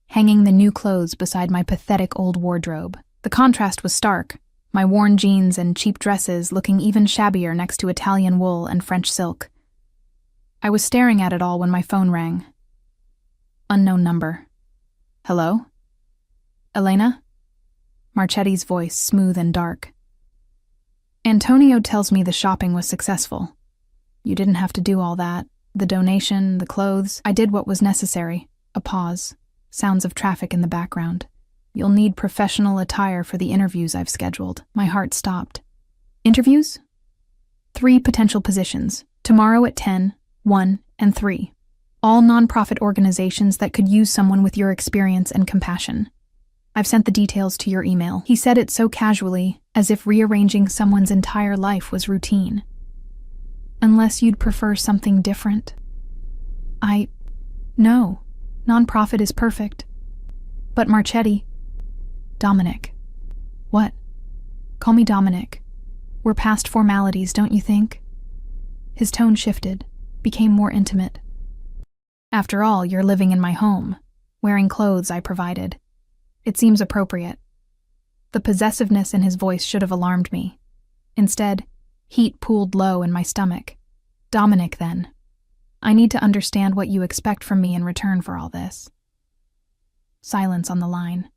hanging the new clothes beside my pathetic old wardrobe. The contrast was stark, my worn jeans and cheap dresses looking even shabbier next to Italian wool and French silk. I was staring at it all when my phone rang. Unknown number. Hello? Elena? Marchetti's voice smooth and dark. Antonio tells me the shopping was successful. You didn't have to do all that. The donation, the clothes. I did what was necessary. A pause. Sounds of traffic in the background. You'll need professional attire for the interviews I've scheduled. My heart stopped. Interviews? 3 potential positions. Tomorrow at 10, 1, and 3. All nonprofit organizations that could use someone with your experience and compassion. I've sent the details to your email. He said it so casually, as if rearranging someone's entire life was routine. Unless you'd prefer something different. No. Nonprofit is perfect. But Marchetti... Dominic. What? Call me Dominic. We're past formalities, don't you think? His tone shifted, became more intimate. After all, you're living in my home, wearing clothes I provided. It seems appropriate. The possessiveness in his voice should have alarmed me. Instead, heat pooled low in my stomach. Dominic, then. I need to understand what you expect from me in return for all this. Silence on the line.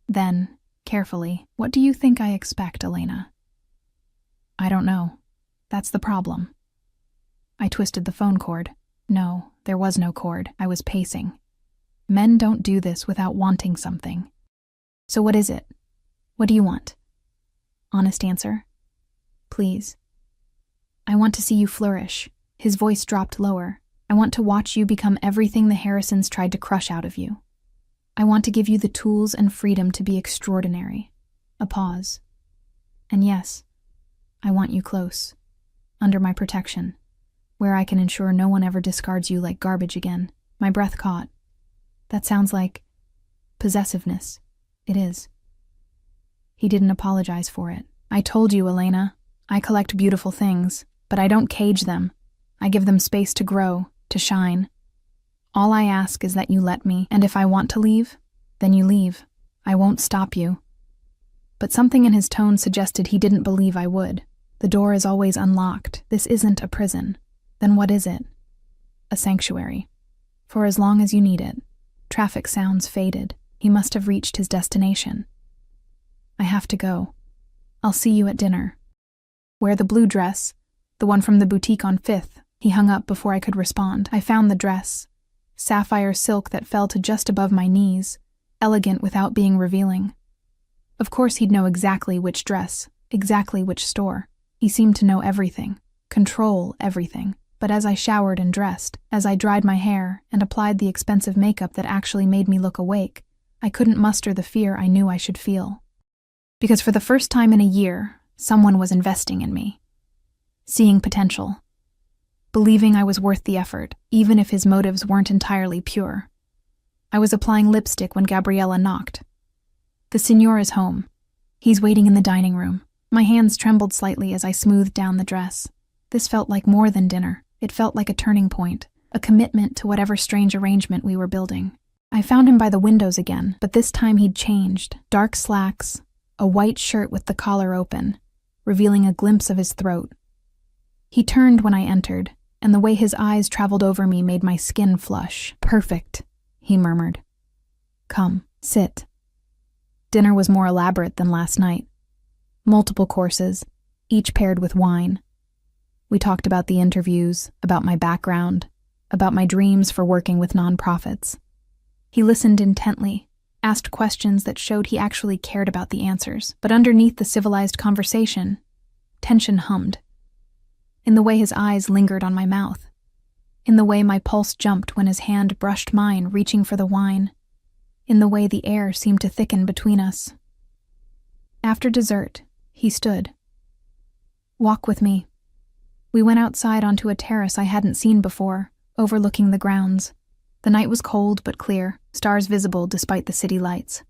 Then, carefully, what do you think I expect, Elena? I don't know. That's the problem. I twisted the phone cord. No, there was no cord. I was pacing. Men don't do this without wanting something. So what is it? What do you want? Honest answer? Please. I want to see you flourish. His voice dropped lower. I want to watch you become everything the Harrisons tried to crush out of you. I want to give you the tools and freedom to be extraordinary. A pause. And yes, I want you close, under my protection, where I can ensure no one ever discards you like garbage again. My breath caught. That sounds like possessiveness. It is. He didn't apologize for it. I told you, Elena, I collect beautiful things, but I don't cage them. I give them space to grow, to shine. All I ask is that you let me, and if I want to leave, then you leave. I won't stop you. But something in his tone suggested he didn't believe I would. The door is always unlocked. This isn't a prison. Then what is it? A sanctuary. For as long as you need it. Traffic sounds faded. He must have reached his destination. I have to go. I'll see you at dinner. Wear the blue dress. The one from the boutique on 5th. He hung up before I could respond. I found the dress. Sapphire silk that fell to just above my knees, elegant without being revealing. Of course he'd know exactly which dress, exactly which store. He seemed to know everything, control everything. But as I showered and dressed, as I dried my hair and applied the expensive makeup that actually made me look awake, I couldn't muster the fear I knew I should feel. Because for the first time in a year, someone was investing in me. Seeing potential. Believing I was worth the effort, even if his motives weren't entirely pure. I was applying lipstick when Gabriella knocked. The signor is home. He's waiting in the dining room. My hands trembled slightly as I smoothed down the dress. This felt like more than dinner. It felt like a turning point, a commitment to whatever strange arrangement we were building. I found him by the windows again, but this time he'd changed. Dark slacks, a white shirt with the collar open, revealing a glimpse of his throat. He turned when I entered, and the way his eyes traveled over me made my skin flush. "Perfect," he murmured. "Come, sit." Dinner was more elaborate than last night. Multiple courses, each paired with wine. We talked about the interviews, about my background, about my dreams for working with nonprofits. He listened intently, asked questions that showed he actually cared about the answers. But underneath the civilized conversation, tension hummed. In the way his eyes lingered on my mouth. In the way my pulse jumped when his hand brushed mine, reaching for the wine. In the way the air seemed to thicken between us. After dessert, he stood. "Walk with me." We went outside onto a terrace I hadn't seen before, overlooking the grounds. The night was cold but clear, stars visible despite the city lights.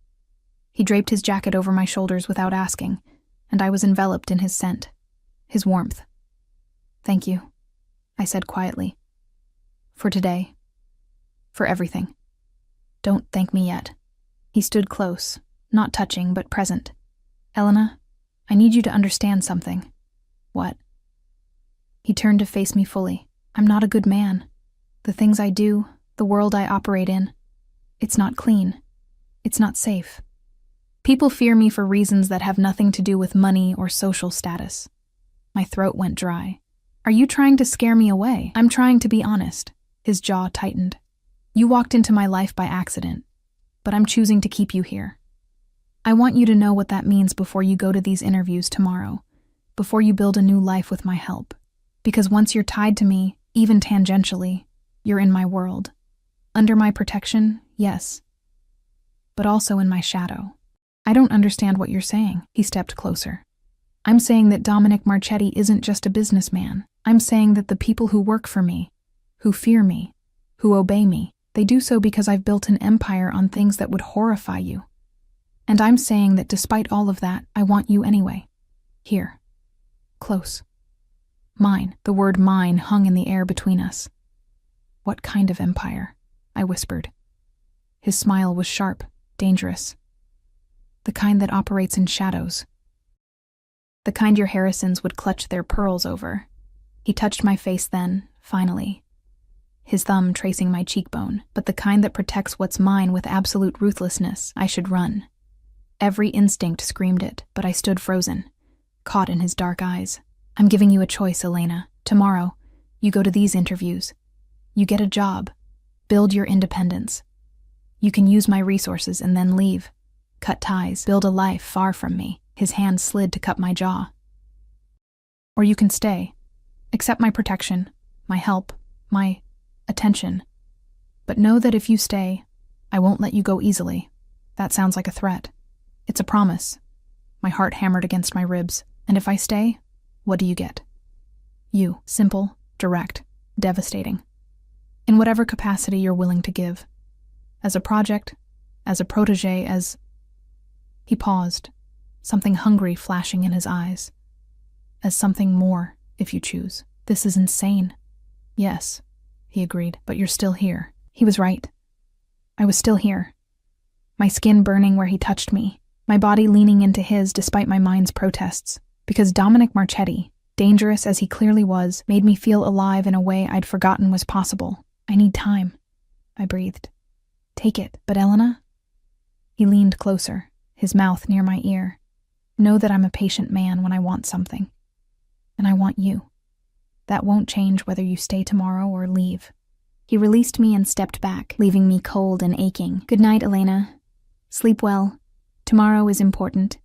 He draped his jacket over my shoulders without asking, and I was enveloped in his scent, his warmth. "Thank you," I said quietly. "For today. For everything. Don't thank me yet." He stood close, not touching but present. "Elena, I need you to understand something." "What?" He turned to face me fully. "I'm not a good man. The things I do, the world I operate in, it's not clean. It's not safe. People fear me for reasons that have nothing to do with money or social status." My throat went dry. "Are you trying to scare me away?" "I'm trying to be honest." His jaw tightened. "You walked into my life by accident, but I'm choosing to keep you here. I want you to know what that means before you go to these interviews tomorrow, before you build a new life with my help. Because once you're tied to me, even tangentially, you're in my world. Under my protection, yes, but also in my shadow." "I don't understand what you're saying." He stepped closer. "I'm saying that Dominic Marchetti isn't just a businessman. I'm saying that the people who work for me, who fear me, who obey me, they do so because I've built an empire on things that would horrify you. And I'm saying that despite all of that, I want you anyway. Here. Close. Mine." The word mine hung in the air between us. "What kind of empire?" I whispered. His smile was sharp, dangerous. "The kind that operates in shadows. The kind your Harrisons would clutch their pearls over." He touched my face then, finally, his thumb tracing my cheekbone. "But the kind that protects what's mine with absolute ruthlessness. I should run." Every instinct screamed it, but I stood frozen, caught in his dark eyes. "I'm giving you a choice, Elena. Tomorrow, you go to these interviews. You get a job. Build your independence. You can use my resources and then leave. Cut ties. Build a life far from me." His hand slid to cup my jaw. "Or you can stay. Accept my protection, my help, my attention. But know that if you stay, I won't let you go easily." "That sounds like a threat." "It's a promise." My heart hammered against my ribs. "And if I stay, what do you get?" "You. Simple, direct, devastating. In whatever capacity you're willing to give. As a project, as a protege, as..." He paused, something hungry flashing in his eyes. "As something more, if you choose." "This is insane." "Yes," he agreed, "but you're still here." He was right. I was still here. My skin burning where he touched me, my body leaning into his despite my mind's protests. Because Dominic Marchetti, dangerous as he clearly was, made me feel alive in a way I'd forgotten was possible. "I need time," I breathed. "Take it." "But Elena?" He leaned closer, his mouth near my ear. "Know that I'm a patient man when I want something. And I want you." That won't change whether you stay tomorrow or leave." He released me and stepped back, leaving me cold and aching. "Good night, Elena. Sleep well. Tomorrow is important."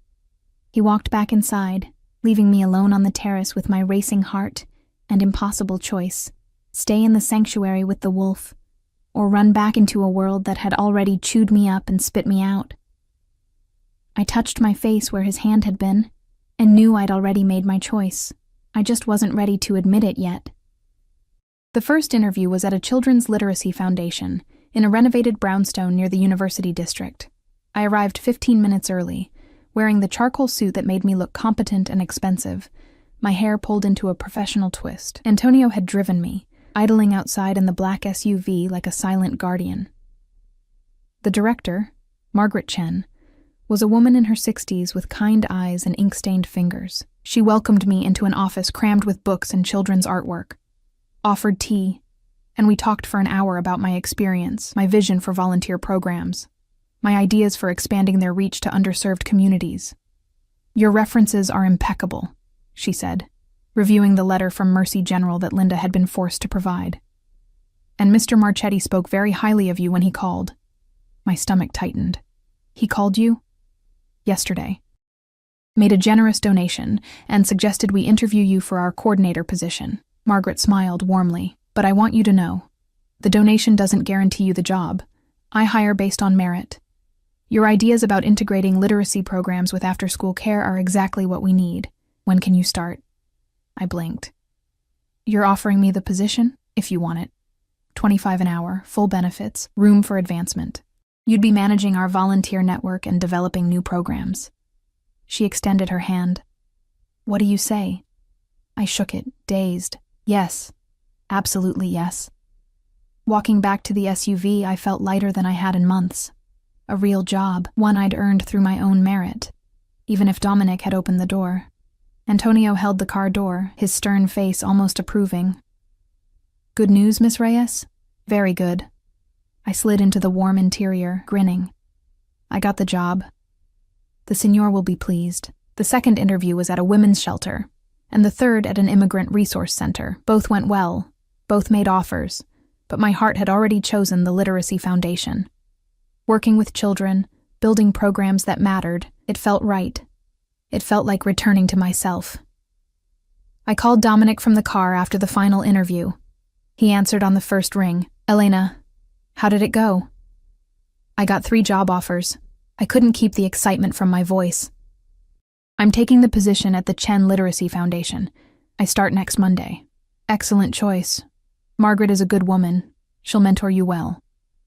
He walked back inside, leaving me alone on the terrace with my racing heart and impossible choice: stay in the sanctuary with the wolf, or run back into a world that had already chewed me up and spit me out. I touched my face where his hand had been, and knew I'd already made my choice. I just wasn't ready to admit it yet. The first interview was at a children's literacy foundation in a renovated brownstone near the University District. I arrived 15 minutes early, wearing the charcoal suit that made me look competent and expensive, my hair pulled into a professional twist. Antonio had driven me, idling outside in the black SUV like a silent guardian. The director, Margaret Chen, was a woman in her 60s with kind eyes and ink-stained fingers. She welcomed me into an office crammed with books and children's artwork, offered tea, and we talked for an hour about my experience, my vision for volunteer programs, my ideas for expanding their reach to underserved communities. "Your references are impeccable," she said, reviewing the letter from Mercy General that Linda had been forced to provide. "And Mr. Marchetti spoke very highly of you when he called." My stomach tightened. "He called you?" "Yesterday. Made a generous donation and suggested we interview you for our coordinator position." Margaret smiled warmly. "But I want you to know, the donation doesn't guarantee you the job. I hire based on merit. Your ideas about integrating literacy programs with after-school care are exactly what we need. When can you start?" I blinked. "You're offering me the position, if you want it. 25 an hour, full benefits, room for advancement. You'd be managing our volunteer network and developing new programs." She extended her hand. "What do you say?" I shook it, dazed. "Yes. Absolutely yes." Walking back to the SUV, I felt lighter than I had in months. A real job, one I'd earned through my own merit, even if Dominic had opened the door. Antonio held the car door, his stern face almost approving. "Good news, Miss Reyes?" "Very good." I slid into the warm interior, grinning. "I got the job. The senor will be pleased." The second interview was at a women's shelter, and the third at an immigrant resource center. Both went well, both made offers, but my heart had already chosen the Literacy Foundation. Working with children, building programs that mattered, it felt right. It felt like returning to myself. I called Dominic from the car after the final interview. He answered on the first ring. "Elena, how did it go?" "I got 3 job offers." I couldn't keep the excitement from my voice. "I'm taking the position at the Chen Literacy Foundation. I start next Monday." "Excellent choice. Margaret is a good woman. She'll mentor you well."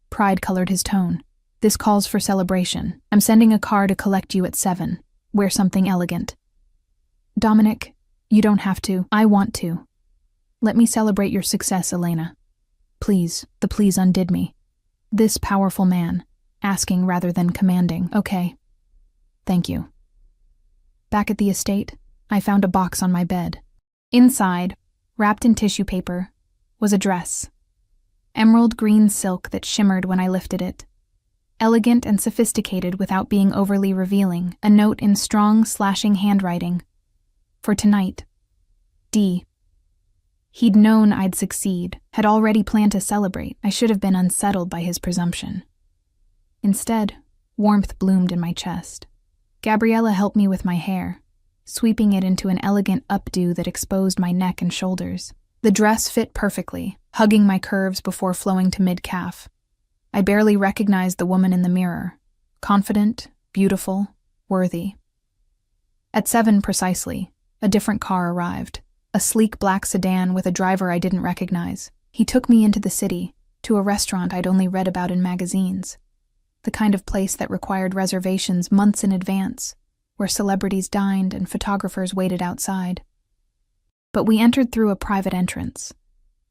Pride colored his tone. "This calls for celebration. I'm sending a car to collect you at 7. Wear something elegant." "Dominic, you don't have to. I want to. Let me celebrate your success, Elena." Please, the please undid me. This powerful man, asking rather than commanding. "Okay. Thank you." Back at the estate, I found a box on my bed. Inside, wrapped in tissue paper, was a dress. Emerald green silk that shimmered when I lifted it. Elegant and sophisticated without being overly revealing, a note in strong, slashing handwriting. "For tonight. D." He'd known I'd succeed, had already planned to celebrate. I should have been unsettled by his presumption. Instead, warmth bloomed in my chest. Gabriella helped me with my hair, sweeping it into an elegant updo that exposed my neck and shoulders. The dress fit perfectly, hugging my curves before flowing to mid-calf. I barely recognized the woman in the mirror. Confident, beautiful, worthy. At 7 precisely, a different car arrived. A sleek black sedan with a driver I didn't recognize. He took me into the city, to a restaurant I'd only read about in magazines. The kind of place that required reservations months in advance, where celebrities dined and photographers waited outside. But we entered through a private entrance.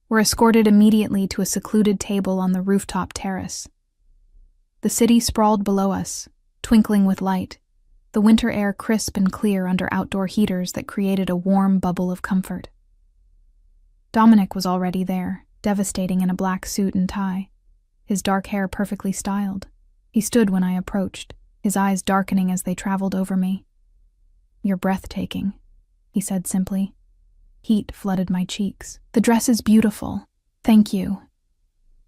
Were escorted immediately to a secluded table on the rooftop terrace. The city sprawled below us, twinkling with light, the winter air crisp and clear under outdoor heaters that created a warm bubble of comfort. Dominic was already there, devastating in a black suit and tie, his dark hair perfectly styled. He stood when I approached, his eyes darkening as they traveled over me. "You're breathtaking," he said simply. Heat flooded my cheeks. The dress is beautiful. Thank you.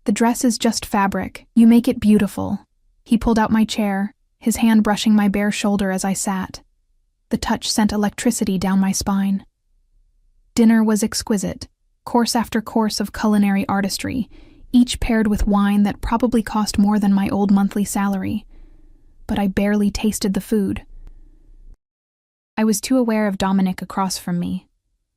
The dress is just fabric. You make it beautiful. He pulled out my chair, his hand brushing my bare shoulder as I sat. The touch sent electricity down my spine. Dinner was exquisite, course after course of culinary artistry, each paired with wine that probably cost more than my old monthly salary. But I barely tasted the food. I was too aware of Dominic across from me,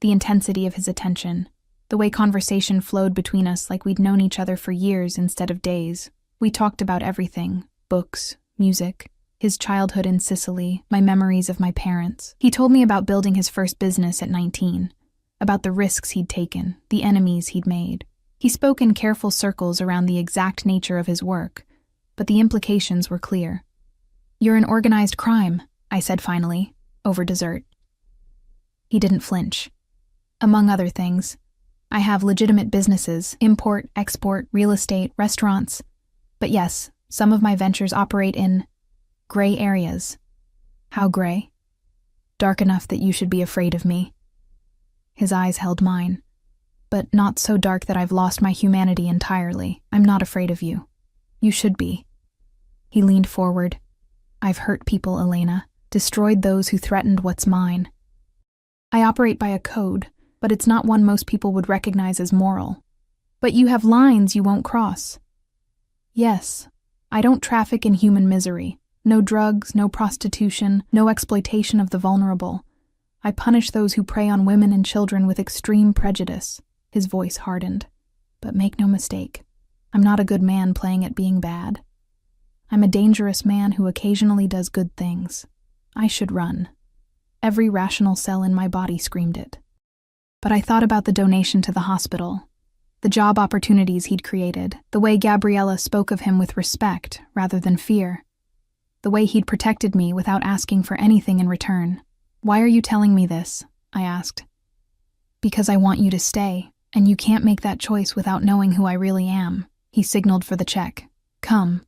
the intensity of his attention, the way conversation flowed between us like we'd known each other for years instead of days. We talked about everything: books, music, his childhood in Sicily, my memories of my parents. He told me about building his first business at 19, about the risks he'd taken, the enemies he'd made. He spoke in careful circles around the exact nature of his work, but the implications were clear. "You're in organized crime," I said finally, over dessert. He didn't flinch. "Among other things, I have legitimate businesses: import, export, real estate, restaurants. But yes, some of my ventures operate in gray areas." "How gray?" "Dark enough that you should be afraid of me." His eyes held mine. "But not so dark that I've lost my humanity entirely. I'm not afraid of you. You should be." He leaned forward. "I've hurt people, Elena. Destroyed those who threatened what's mine. I operate by a code, but it's not one most people would recognize as moral. But you have lines you won't cross." "Yes, I don't traffic in human misery. No drugs, no prostitution, no exploitation of the vulnerable. I punish those who prey on women and children with extreme prejudice." His voice hardened. "But make no mistake, I'm not a good man playing at being bad. I'm a dangerous man who occasionally does good things. I should run." Every rational cell in my body screamed it. But I thought about the donation to the hospital, the job opportunities he'd created, the way Gabriella spoke of him with respect rather than fear, the way he'd protected me without asking for anything in return. "Why are you telling me this?" I asked. "Because I want you to stay, and you can't make that choice without knowing who I really am." He signaled for the check. "Come.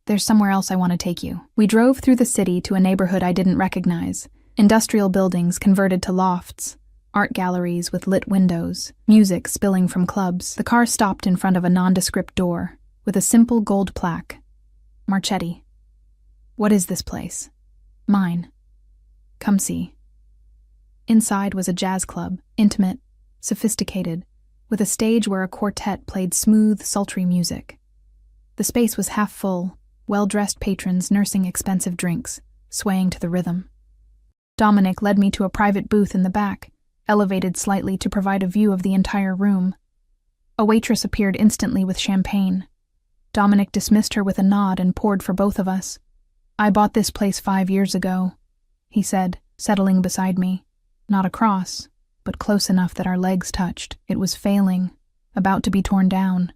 There's somewhere else I want to take you." We drove through the city to a neighborhood I didn't recognize. Industrial buildings converted to lofts, art galleries with lit windows, music spilling from clubs. The car stopped in front of a nondescript door with a simple gold plaque. "Marchetti." "What is this place?" "Mine. Come see." Inside was a jazz club, intimate, sophisticated, with a stage where a quartet played smooth, sultry music. The space was half full, well-dressed patrons nursing expensive drinks, swaying to the rhythm. Dominic led me to a private booth in the back, elevated slightly to provide a view of the entire room. A waitress appeared instantly with champagne. Dominic dismissed her with a nod and poured for both of us. "I bought this place 5 years ago," he said, settling beside me. Not across, but close enough that our legs touched. It was failing, about to be torn down.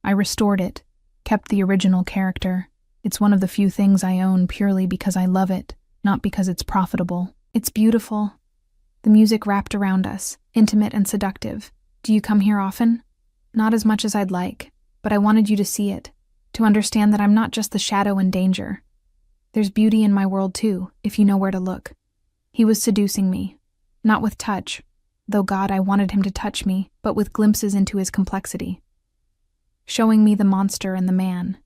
I restored it, kept the original character. It's one of the few things I own purely because I love it, not because it's profitable. It's beautiful. The music wrapped around us, intimate and seductive. "Do you come here often?" "Not as much as I'd like, but I wanted you to see it, to understand that I'm not just the shadow in danger. There's beauty in my world too, if you know where to look." He was seducing me, not with touch, though God, I wanted him to touch me, but with glimpses into his complexity. Showing me the monster and the man,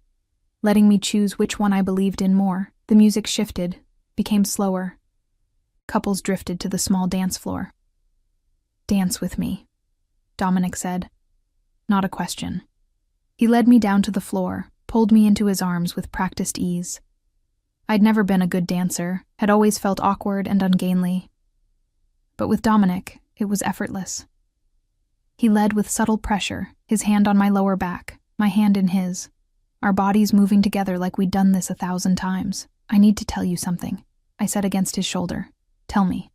letting me choose which one I believed in more. The music shifted, became slower. Couples drifted to the small dance floor. "Dance with me," Dominic said. Not a question. He led me down to the floor, pulled me into his arms with practiced ease. I'd never been a good dancer, had always felt awkward and ungainly. But with Dominic, it was effortless. He led with subtle pressure, his hand on my lower back, my hand in his, our bodies moving together like we'd done this 1,000 times. "I need to tell you something," I said against his shoulder. "Tell me."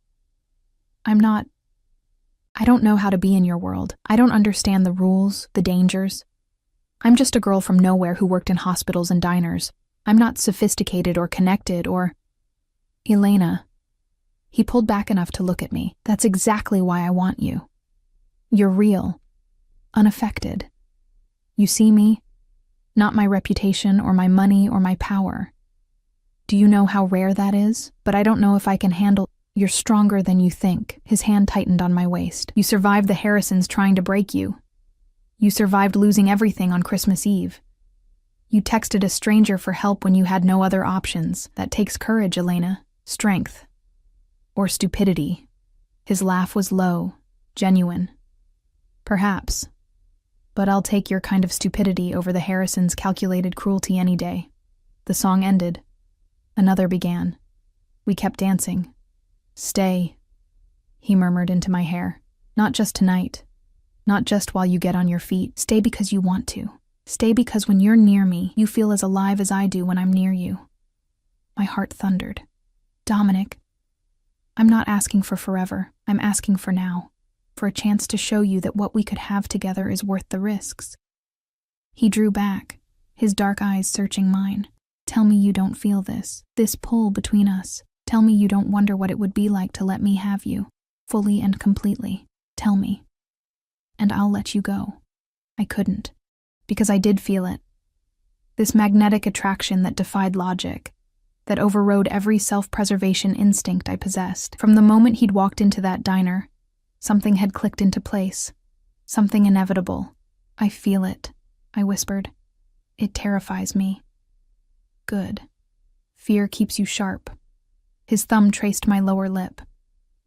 I don't know how to be in your world. I don't understand the rules, the dangers. I'm just a girl from nowhere who worked in hospitals and diners. I'm not sophisticated or connected or... "Elena." He pulled back enough to look at me. "That's exactly why I want you. You're real. Unaffected. You see me? Not my reputation or my money or my power. Do you know how rare that is? But I don't know if I can handle..." You're stronger than you think. His hand tightened on my waist. You survived the Harrisons trying to break you. You survived losing everything on Christmas Eve. You texted a stranger for help when you had no other options. That takes courage, Elena. Strength. Or stupidity. His laugh was low, genuine. Perhaps. But I'll take your kind of stupidity over the Harrisons' calculated cruelty any day. The song ended. Another began. We kept dancing. Stay, he murmured into my hair. Not just tonight. Not just while you get on your feet. Stay because you want to. Stay because when you're near me, you feel as alive as I do when I'm near you. My heart thundered. Dominic, I'm not asking for forever. I'm asking for now. For a chance to show you that what we could have together is worth the risks. He drew back, his dark eyes searching mine. Tell me you don't feel this pull between us. Tell me you don't wonder what it would be like to let me have you, fully and completely. Tell me. And I'll let you go. I couldn't, because I did feel it. This magnetic attraction that defied logic, that overrode every self-preservation instinct I possessed. From the moment he'd walked into that diner, something had clicked into place. Something inevitable. I feel it, I whispered. It terrifies me. Good. Fear keeps you sharp. His thumb traced my lower lip.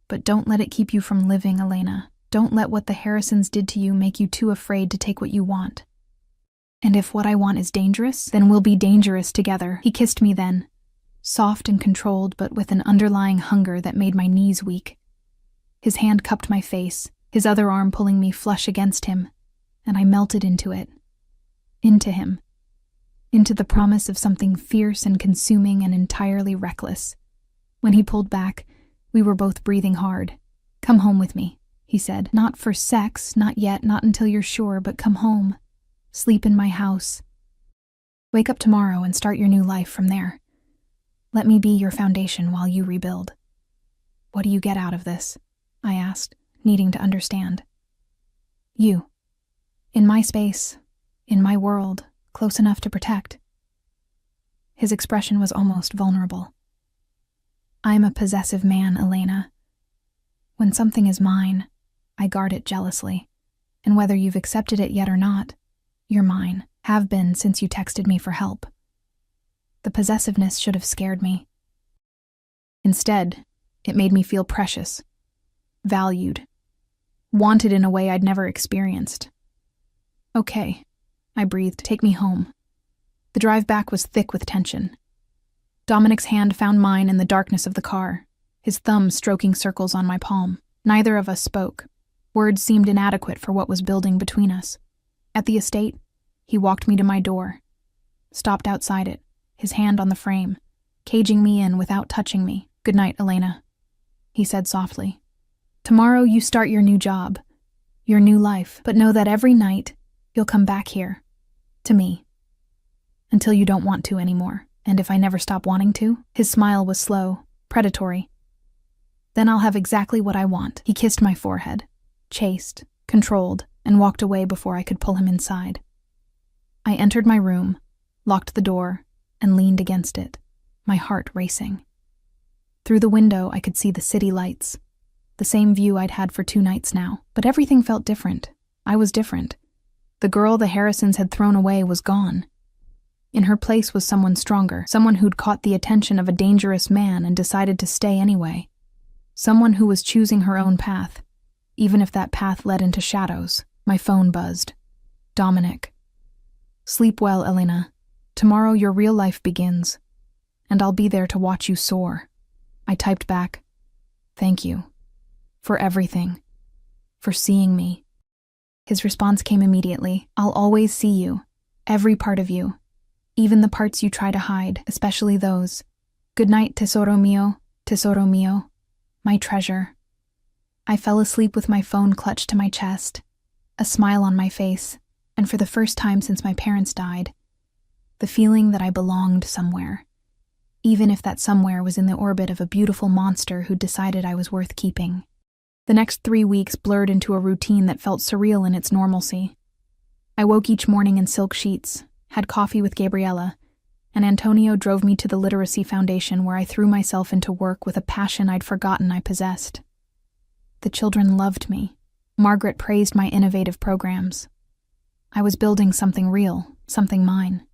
But don't let it keep you from living, Elena. Don't let what the Harrisons did to you make you too afraid to take what you want. And if what I want is dangerous, then we'll be dangerous together. He kissed me then, soft and controlled, but with an underlying hunger that made my knees weak. His hand cupped my face, his other arm pulling me flush against him, and I melted into it. Into him. Into the promise of something fierce and consuming and entirely reckless. When he pulled back, we were both breathing hard. Come home with me, he said. Not for sex, not yet, not until you're sure, but come home. Sleep in my house. Wake up tomorrow and start your new life from there. Let me be your foundation while you rebuild. What do you get out of this? I asked, needing to understand. You. In my space, in my world, close enough to protect. His expression was almost vulnerable. I'm a possessive man, Elena. When something is mine, I guard it jealously. And whether you've accepted it yet or not, you're mine. Have been since you texted me for help. The possessiveness should have scared me. Instead, it made me feel precious, valued, wanted in a way I'd never experienced. Okay, I breathed. Take me home. The drive back was thick with tension. Dominic's hand found mine in the darkness of the car, his thumb stroking circles on my palm. Neither of us spoke. Words seemed inadequate for what was building between us. At the estate, he walked me to my door, stopped outside it, his hand on the frame, caging me in without touching me. Good night, Elena, he said softly. Tomorrow you start your new job, your new life, but know that every night you'll come back here, to me, until you don't want to anymore. And if I never stop wanting to? His smile was slow, predatory. Then I'll have exactly what I want. He kissed my forehead, chaste, controlled, and walked away before I could pull him inside. I entered my room, locked the door, and leaned against it, my heart racing. Through the window, I could see the city lights, the same view I'd had for 2 nights now. But everything felt different. I was different. The girl the Harrisons had thrown away was gone. In her place was someone stronger, someone who'd caught the attention of a dangerous man and decided to stay anyway. Someone who was choosing her own path, even if that path led into shadows. My phone buzzed. Dominic. Sleep well, Elena. Tomorrow your real life begins, and I'll be there to watch you soar. I typed back, thank you. For everything. For seeing me. His response came immediately. I'll always see you. Every part of you. Even the parts you try to hide, especially those. Good night, tesoro mio, my treasure. I fell asleep with my phone clutched to my chest, a smile on my face, and for the first time since my parents died, the feeling that I belonged somewhere, even if that somewhere was in the orbit of a beautiful monster who decided I was worth keeping. The next 3 weeks blurred into a routine that felt surreal in its normalcy. I woke each morning in silk sheets, had coffee with Gabriella, and Antonio drove me to the Literacy Foundation where I threw myself into work with a passion I'd forgotten I possessed. The children loved me. Margaret praised my innovative programs. I was building something real, something mine.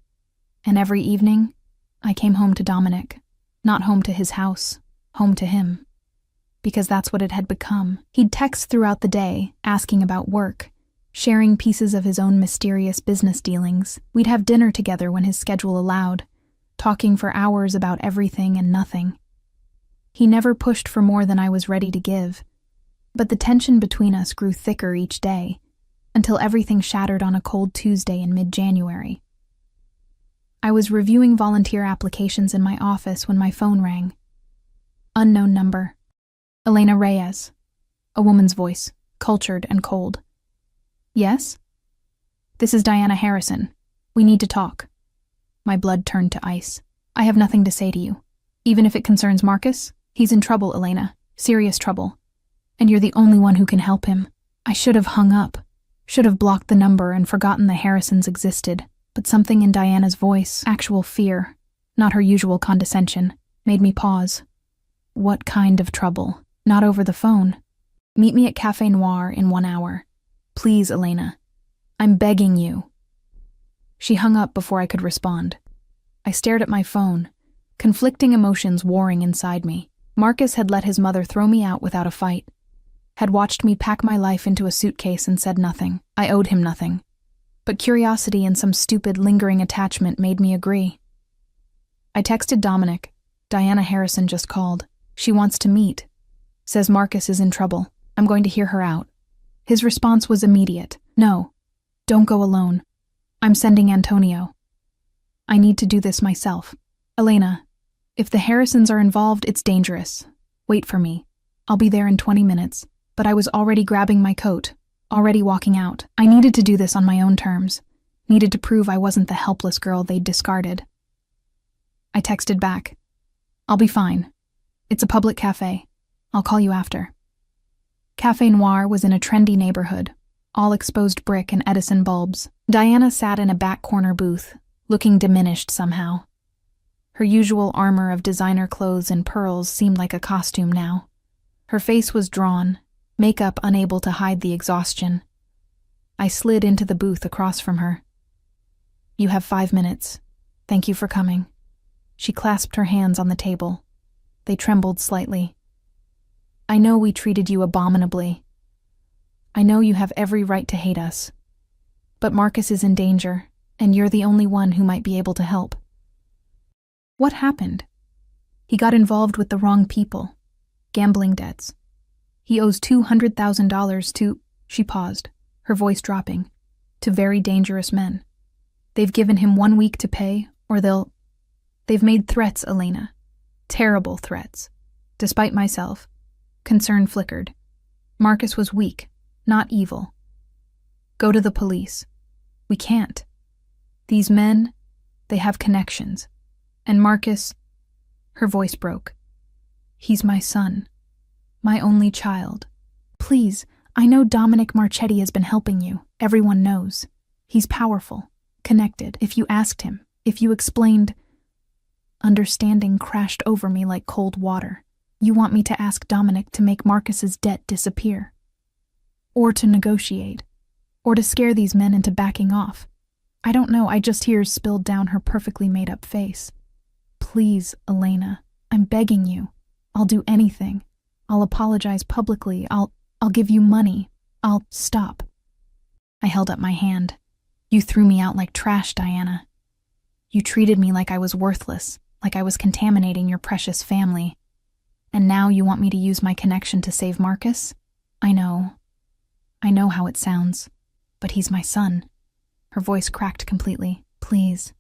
And every evening, I came home to Dominic. Not home to his house, home to him. Because that's what it had become. He'd text throughout the day, asking about work, sharing pieces of his own mysterious business dealings. We'd have dinner together when his schedule allowed, talking for hours about everything and nothing. He never pushed for more than I was ready to give, but the tension between us grew thicker each day, until everything shattered on a cold Tuesday in mid-January. I was reviewing volunteer applications in my office when my phone rang. Unknown number. Elena Reyes. A woman's voice, cultured and cold. Yes? This is Diana Harrison. We need to talk. My blood turned to ice. I have nothing to say to you. Even if it concerns Marcus, he's in trouble, Elena. Serious trouble. And you're the only one who can help him. I should have hung up. Should have blocked the number and forgotten the Harrisons existed. But something in Diana's voice, actual fear, not her usual condescension, made me pause. What kind of trouble? Not over the phone. Meet me at Café Noir in 1 hour. Please, Elena. I'm begging you. She hung up before I could respond. I stared at my phone, conflicting emotions warring inside me. Marcus had let his mother throw me out without a fight, had watched me pack my life into a suitcase and said nothing. I owed him nothing. But curiosity and some stupid, lingering attachment made me agree. I texted Dominic. Diana Harrison just called. She wants to meet. Says Marcus is in trouble. I'm going to hear her out. His response was immediate. No, don't go alone. I'm sending Antonio. I need to do this myself. Elena, if the Harrisons are involved, it's dangerous. Wait for me. I'll be there in 20 minutes. But I was already grabbing my coat. Already walking out. I needed to do this on my own terms. Needed to prove I wasn't the helpless girl they'd discarded. I texted back. I'll be fine. It's a public cafe. I'll call you after. Café Noir was in a trendy neighborhood, all exposed brick and Edison bulbs. Diana sat in a back corner booth, looking diminished somehow. Her usual armor of designer clothes and pearls seemed like a costume now. Her face was drawn, makeup unable to hide the exhaustion. I slid into the booth across from her. You have 5 minutes. Thank you for coming. She clasped her hands on the table. They trembled slightly. I know we treated you abominably. I know you have every right to hate us. But Marcus is in danger, and you're the only one who might be able to help. What happened? He got involved with the wrong people. Gambling debts. He owes $200,000 to, she paused, her voice dropping, to very dangerous men. They've given him 1 week to pay, or they've made threats, Elena. Terrible threats. Despite myself, concern flickered. Marcus was weak, not evil. Go to the police. We can't. These men, they have connections. And Marcus, her voice broke. He's my son. My only child. Please, I know Dominic Marchetti has been helping you. Everyone knows. He's powerful, connected. If you asked him, if you explained... Understanding crashed over me like cold water. You want me to ask Dominic to make Marcus's debt disappear. Or to negotiate. Or to scare these men into backing off. I don't know, I just hear spilled down her perfectly made-up face. Please, Elena, I'm begging you. I'll do anything. I'll apologize publicly. I'll give you money. I'll stop. I held up my hand. You threw me out like trash, Diana. You treated me like I was worthless, like I was contaminating your precious family. And now you want me to use my connection to save Marcus? I know how it sounds, but he's my son. Her voice cracked completely. Please.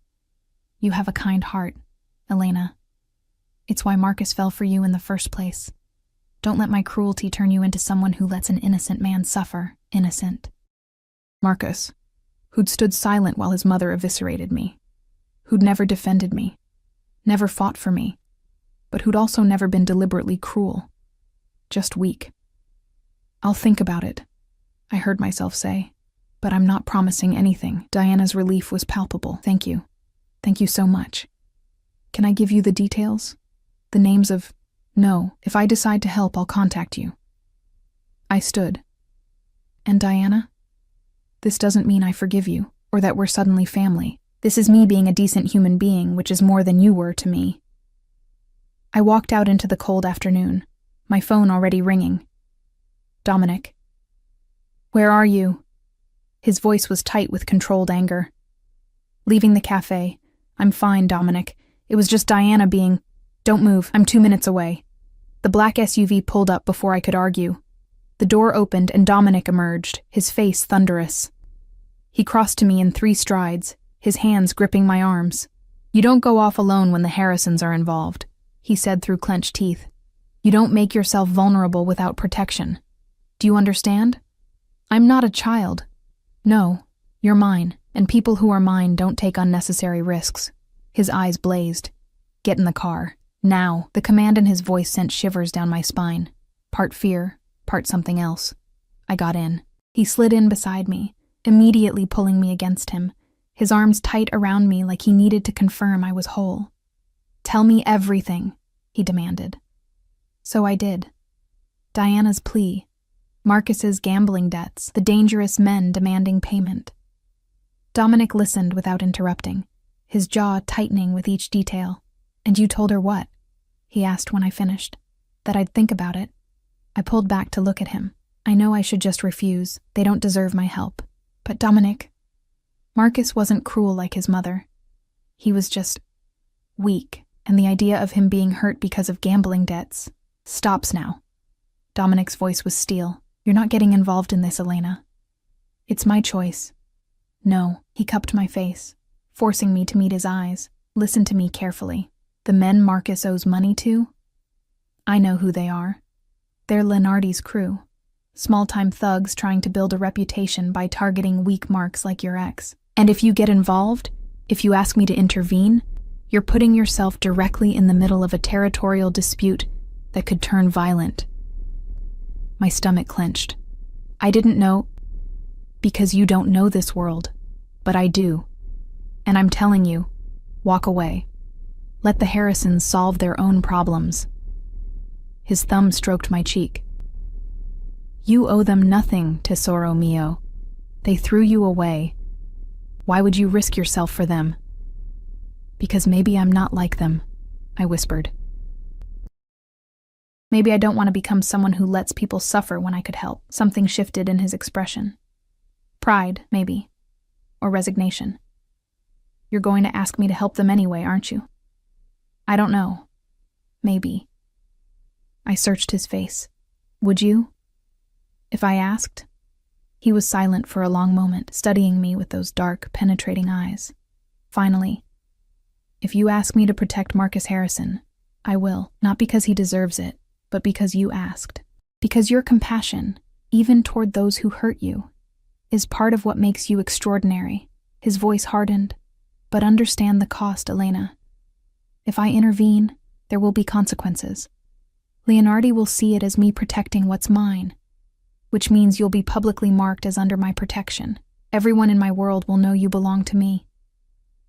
You have a kind heart, Elena. It's why Marcus fell for you in the first place. Don't let my cruelty turn you into someone who lets an innocent man suffer, innocent. Marcus, who'd stood silent while his mother eviscerated me, who'd never defended me, never fought for me, but who'd also never been deliberately cruel, just weak. I'll think about it, I heard myself say, but I'm not promising anything. Diana's relief was palpable. Thank you. Thank you so much. Can I give you the details? The names of... No, if I decide to help, I'll contact you. I stood. And Diana? This doesn't mean I forgive you, or that we're suddenly family. This is me being a decent human being, which is more than you were to me. I walked out into the cold afternoon, my phone already ringing. Dominic. Where are you? His voice was tight with controlled anger. Leaving the cafe. I'm fine, Dominic. It was just Diana being... Don't move, I'm 2 minutes away. The black SUV pulled up before I could argue. The door opened and Dominic emerged, his face thunderous. He crossed to me in 3 strides, his hands gripping my arms. You don't go off alone when the Harrisons are involved, he said through clenched teeth. You don't make yourself vulnerable without protection. Do you understand? I'm not a child. No, you're mine, and people who are mine don't take unnecessary risks. His eyes blazed. Get in the car. Now. The command in his voice sent shivers down my spine. Part fear, part something else. I got in. He slid in beside me, immediately pulling me against him, his arms tight around me like he needed to confirm I was whole. Tell me everything, he demanded. So I did. Diana's plea, Marcus's gambling debts, the dangerous men demanding payment. Dominic listened without interrupting, his jaw tightening with each detail. And you told her what? He asked when I finished. That I'd think about it. I pulled back to look at him. I know I should just refuse. They don't deserve my help. But Dominic, Marcus wasn't cruel like his mother. He was just weak, and the idea of him being hurt because of gambling debts stops now. Dominic's voice was steel. You're not getting involved in this, Elena. It's my choice. No, he cupped my face, forcing me to meet his eyes. Listen to me carefully. The men Marcus owes money to? I know who they are. They're Lenardi's crew. Small-time thugs trying to build a reputation by targeting weak marks like your ex. And if you get involved, if you ask me to intervene, you're putting yourself directly in the middle of a territorial dispute that could turn violent. My stomach clenched. I didn't know, because you don't know this world, but I do. And I'm telling you, walk away. Let the Harrisons solve their own problems. His thumb stroked my cheek. You owe them nothing, tesoro mio. They threw you away. Why would you risk yourself for them? Because maybe I'm not like them, I whispered. Maybe I don't want to become someone who lets people suffer when I could help. Something shifted in his expression. Pride, maybe. Or resignation. You're going to ask me to help them anyway, aren't you? I don't know. Maybe. I searched his face. Would you? If I asked? He was silent for a long moment, studying me with those dark, penetrating eyes. Finally, if you ask me to protect Marcus Harrison, I will. Not because he deserves it, but because you asked. Because your compassion, even toward those who hurt you, is part of what makes you extraordinary. His voice hardened. But understand the cost, Elena. If I intervene, there will be consequences. Leonardi will see it as me protecting what's mine, which means you'll be publicly marked as under my protection. Everyone in my world will know you belong to me.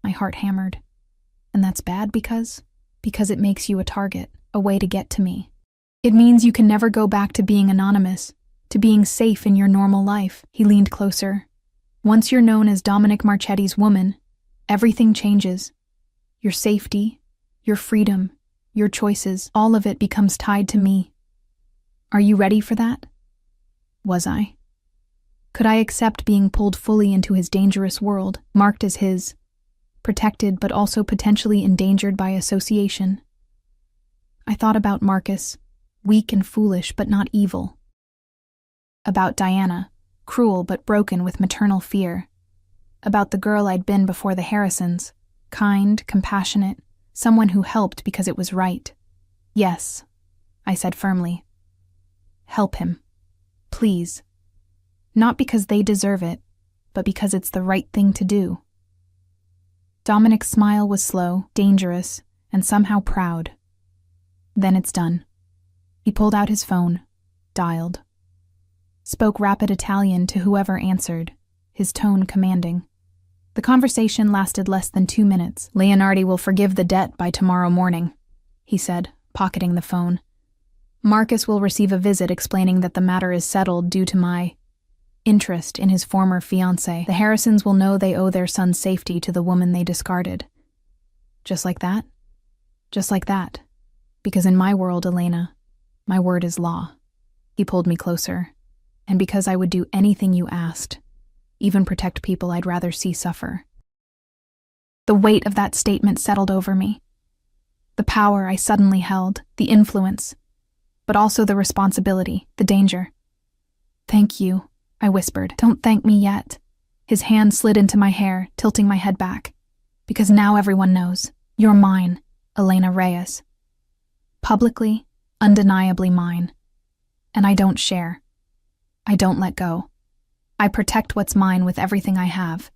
My heart hammered. And that's bad because it makes you a target, a way to get to me. It means you can never go back to being anonymous, to being safe in your normal life. He leaned closer. Once you're known as Dominic Marchetti's woman, everything changes. Your safety, your freedom, your choices, all of it becomes tied to me. Are you ready for that? Was I? Could I accept being pulled fully into his dangerous world, marked as his, protected but also potentially endangered by association? I thought about Marcus, weak and foolish but not evil. About Diana, cruel but broken with maternal fear. About the girl I'd been before the Harrisons, kind, compassionate, someone who helped because it was right. Yes, I said firmly. Help him. Please. Not because they deserve it, but because it's the right thing to do. Dominic's smile was slow, dangerous, and somehow proud. Then it's done. He pulled out his phone, dialed. Spoke rapid Italian to whoever answered, his tone commanding. The conversation lasted less than 2 minutes. "Leonardi will forgive the debt by tomorrow morning," he said, pocketing the phone. "Marcus will receive a visit explaining that the matter is settled due to my interest in his former fiancée. The Harrisons will know they owe their son's safety to the woman they discarded." Just like that? Just like that. Because in my world, Elena, my word is law. He pulled me closer. And because I would do anything you asked, even protect people I'd rather see suffer. The weight of that statement settled over me. The power I suddenly held, the influence, but also the responsibility, the danger. "Thank you," I whispered. "Don't thank me yet." His hand slid into my hair, tilting my head back. "Because now everyone knows. You're mine, Elena Reyes. Publicly, undeniably mine. And I don't share. I don't let go. I protect what's mine with everything I have.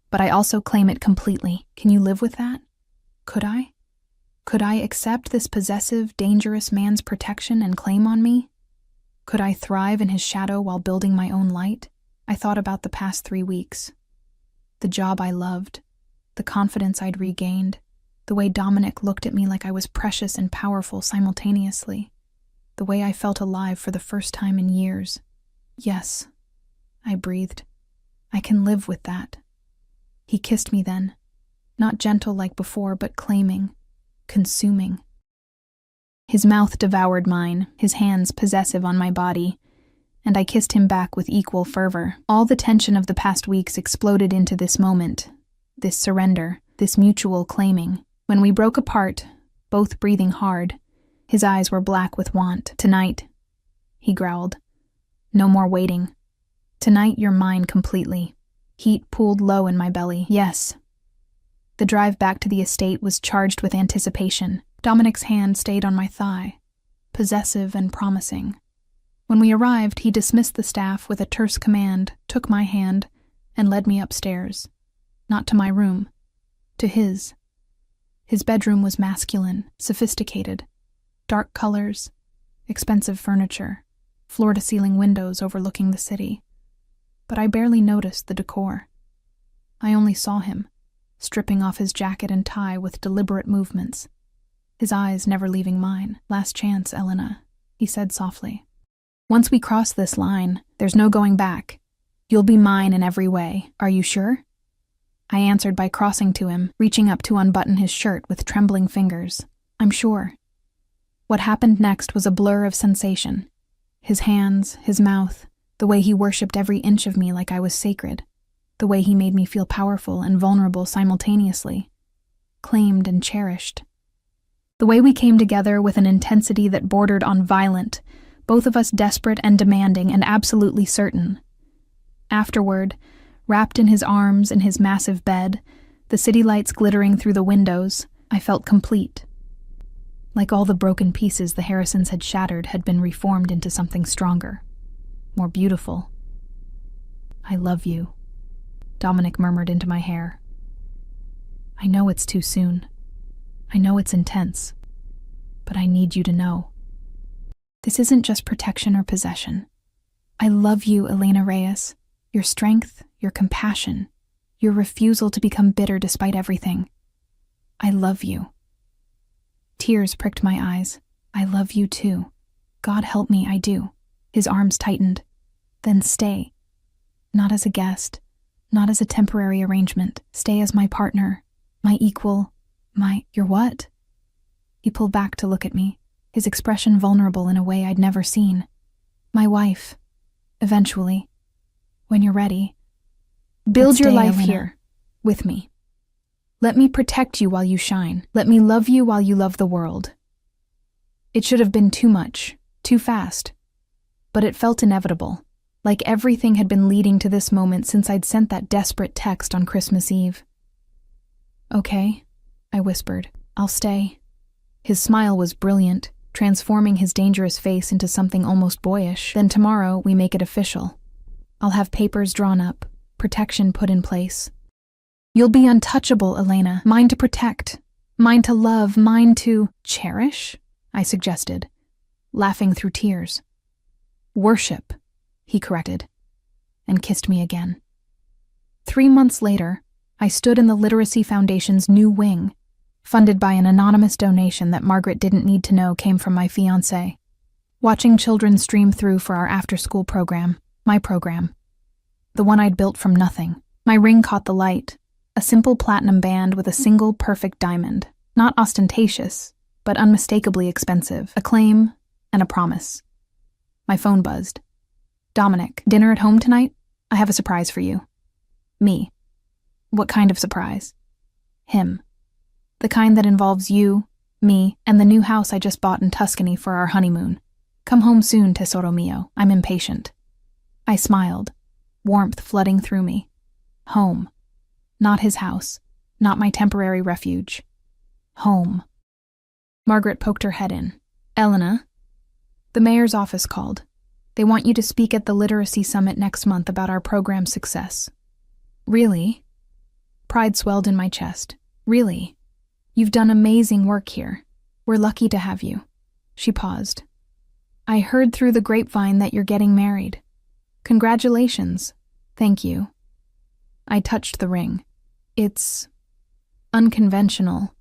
But I also claim it completely. Can you live with that? Could I? Could I accept this possessive, dangerous man's protection and claim on me? Could I thrive in his shadow while building my own light? I thought about the past 3 weeks. The job I loved, the confidence I'd regained, the way Dominic looked at me like I was precious and powerful simultaneously, the way I felt alive for the first time in years. "Yes," I breathed. "I can live with that." He kissed me then, not gentle like before, but claiming, consuming. His mouth devoured mine, his hands possessive on my body, and I kissed him back with equal fervor. All the tension of the past weeks exploded into this moment, this surrender, this mutual claiming. When we broke apart, both breathing hard, his eyes were black with want. "Tonight," he growled. "No more waiting. Tonight you're mine completely." Heat pooled low in my belly. Yes. The drive back to the estate was charged with anticipation. Dominic's hand stayed on my thigh, possessive and promising. When we arrived, he dismissed the staff with a terse command, took my hand, and led me upstairs. Not to my room, to his. His bedroom was masculine, sophisticated. Dark colors, expensive furniture, floor-to-ceiling windows overlooking the city. But I barely noticed the decor. I only saw him, stripping off his jacket and tie with deliberate movements, his eyes never leaving mine. "Last chance, Elena," he said softly. "Once we cross this line, there's no going back. You'll be mine in every way. Are you sure?" I answered by crossing to him, reaching up to unbutton his shirt with trembling fingers. "I'm sure." What happened next was a blur of sensation. His hands, his mouth, the way he worshipped every inch of me like I was sacred, the way he made me feel powerful and vulnerable simultaneously, claimed and cherished. The way we came together with an intensity that bordered on violent, both of us desperate and demanding and absolutely certain. Afterward, wrapped in his arms in his massive bed, the city lights glittering through the windows, I felt complete. Like all the broken pieces the Harrisons had shattered had been reformed into something stronger, more beautiful. "I love you," Dominic murmured into my hair. "I know it's too soon. I know it's intense. But I need you to know. This isn't just protection or possession. I love you, Elena Reyes. Your strength, your compassion, your refusal to become bitter despite everything. I love you." Tears pricked my eyes. "I love you too. God help me, I do." His arms tightened. "Then stay. Not as a guest, not as a temporary arrangement. Stay as my partner, my equal, your what?" He pulled back to look at me, his expression vulnerable in a way I'd never seen. "My wife. Eventually. When you're ready. Build your life here, with me. Let me protect you while you shine. Let me love you while you love the world." It should have been too much, too fast. But it felt inevitable, like everything had been leading to this moment since I'd sent that desperate text on Christmas Eve. "Okay," I whispered. "I'll stay." His smile was brilliant, transforming his dangerous face into something almost boyish. "Then tomorrow we make it official. I'll have papers drawn up, protection put in place. You'll be untouchable, Elena, mine to protect, mine to love, mine to cherish," I suggested, laughing through tears. "Worship," he corrected, and kissed me again. 3 months later, I stood in the Literacy Foundation's new wing, funded by an anonymous donation that Margaret didn't need to know came from my fiancé. Watching children stream through for our after-school program, my program, the one I'd built from nothing. My ring caught the light, a simple platinum band with a single perfect diamond, not ostentatious, but unmistakably expensive, a claim and a promise. My phone buzzed. Dominic, dinner at home tonight? I have a surprise for you. Me. What kind of surprise? Him. The kind that involves you, me, and the new house I just bought in Tuscany for our honeymoon. Come home soon, tesoro mio. I'm impatient. I smiled, warmth flooding through me. Home. Not his house. Not my temporary refuge. Home. Margaret poked her head in. Elena, the mayor's office called. They want you to speak at the Literacy Summit next month about our program's success. Really? Pride swelled in my chest. Really? You've done amazing work here. We're lucky to have you. She paused. I heard through the grapevine that you're getting married. Congratulations. Thank you. I touched the ring. It's unconventional,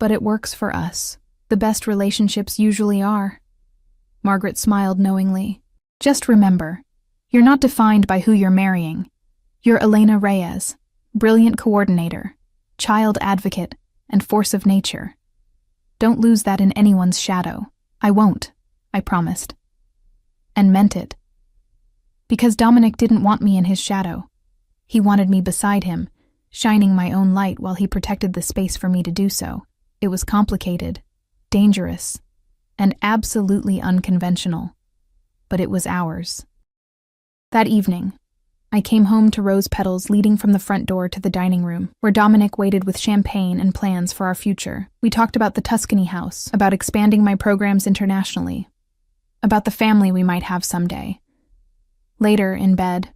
but it works for us. The best relationships usually are. Margaret smiled knowingly. Just remember, you're not defined by who you're marrying. You're Elena Reyes, brilliant coordinator, child advocate, and force of nature. Don't lose that in anyone's shadow. I won't, I promised. And meant it. Because Dominic didn't want me in his shadow. He wanted me beside him, shining my own light while he protected the space for me to do so. It was complicated, dangerous, and absolutely unconventional. But it was ours. That evening, I came home to rose petals leading from the front door to the dining room, where Dominic waited with champagne and plans for our future. We talked about the Tuscany house, about expanding my programs internationally, about the family we might have someday. Later, in bed,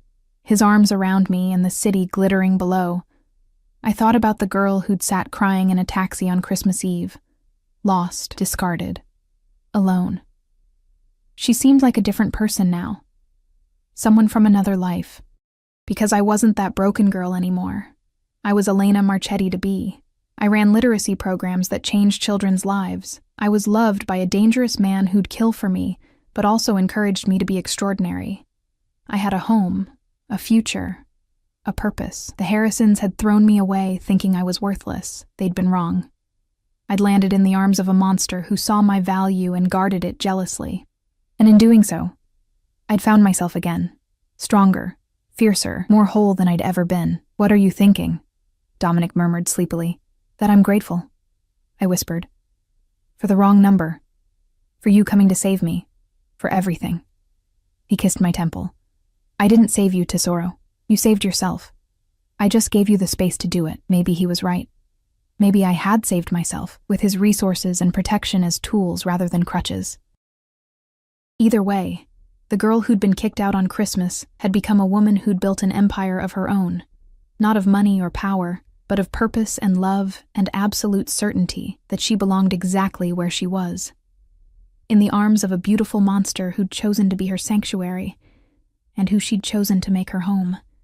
his arms around me and the city glittering below, I thought about the girl who'd sat crying in a taxi on Christmas Eve, lost, discarded, alone. She seemed like a different person now, someone from another life, because I wasn't that broken girl anymore. I was Elena Marchetti to be. I ran literacy programs that changed children's lives. I was loved by a dangerous man who'd kill for me, but also encouraged me to be extraordinary. I had a home, a future, a purpose. The Harrisons had thrown me away thinking I was worthless. They'd been wrong. I'd landed in the arms of a monster who saw my value and guarded it jealously. And in doing so, I'd found myself again, stronger, fiercer, more whole than I'd ever been. What are you thinking? Dominic murmured sleepily. That I'm grateful, I whispered. For the wrong number. For you coming to save me. For everything. He kissed my temple. I didn't save you, tesoro. You saved yourself. I just gave you the space to do it. Maybe he was right. Maybe I had saved myself, with his resources and protection as tools rather than crutches. Either way, the girl who'd been kicked out on Christmas had become a woman who'd built an empire of her own, not of money or power, but of purpose and love and absolute certainty that she belonged exactly where she was, in the arms of a beautiful monster who'd chosen to be her sanctuary and who she'd chosen to make her home.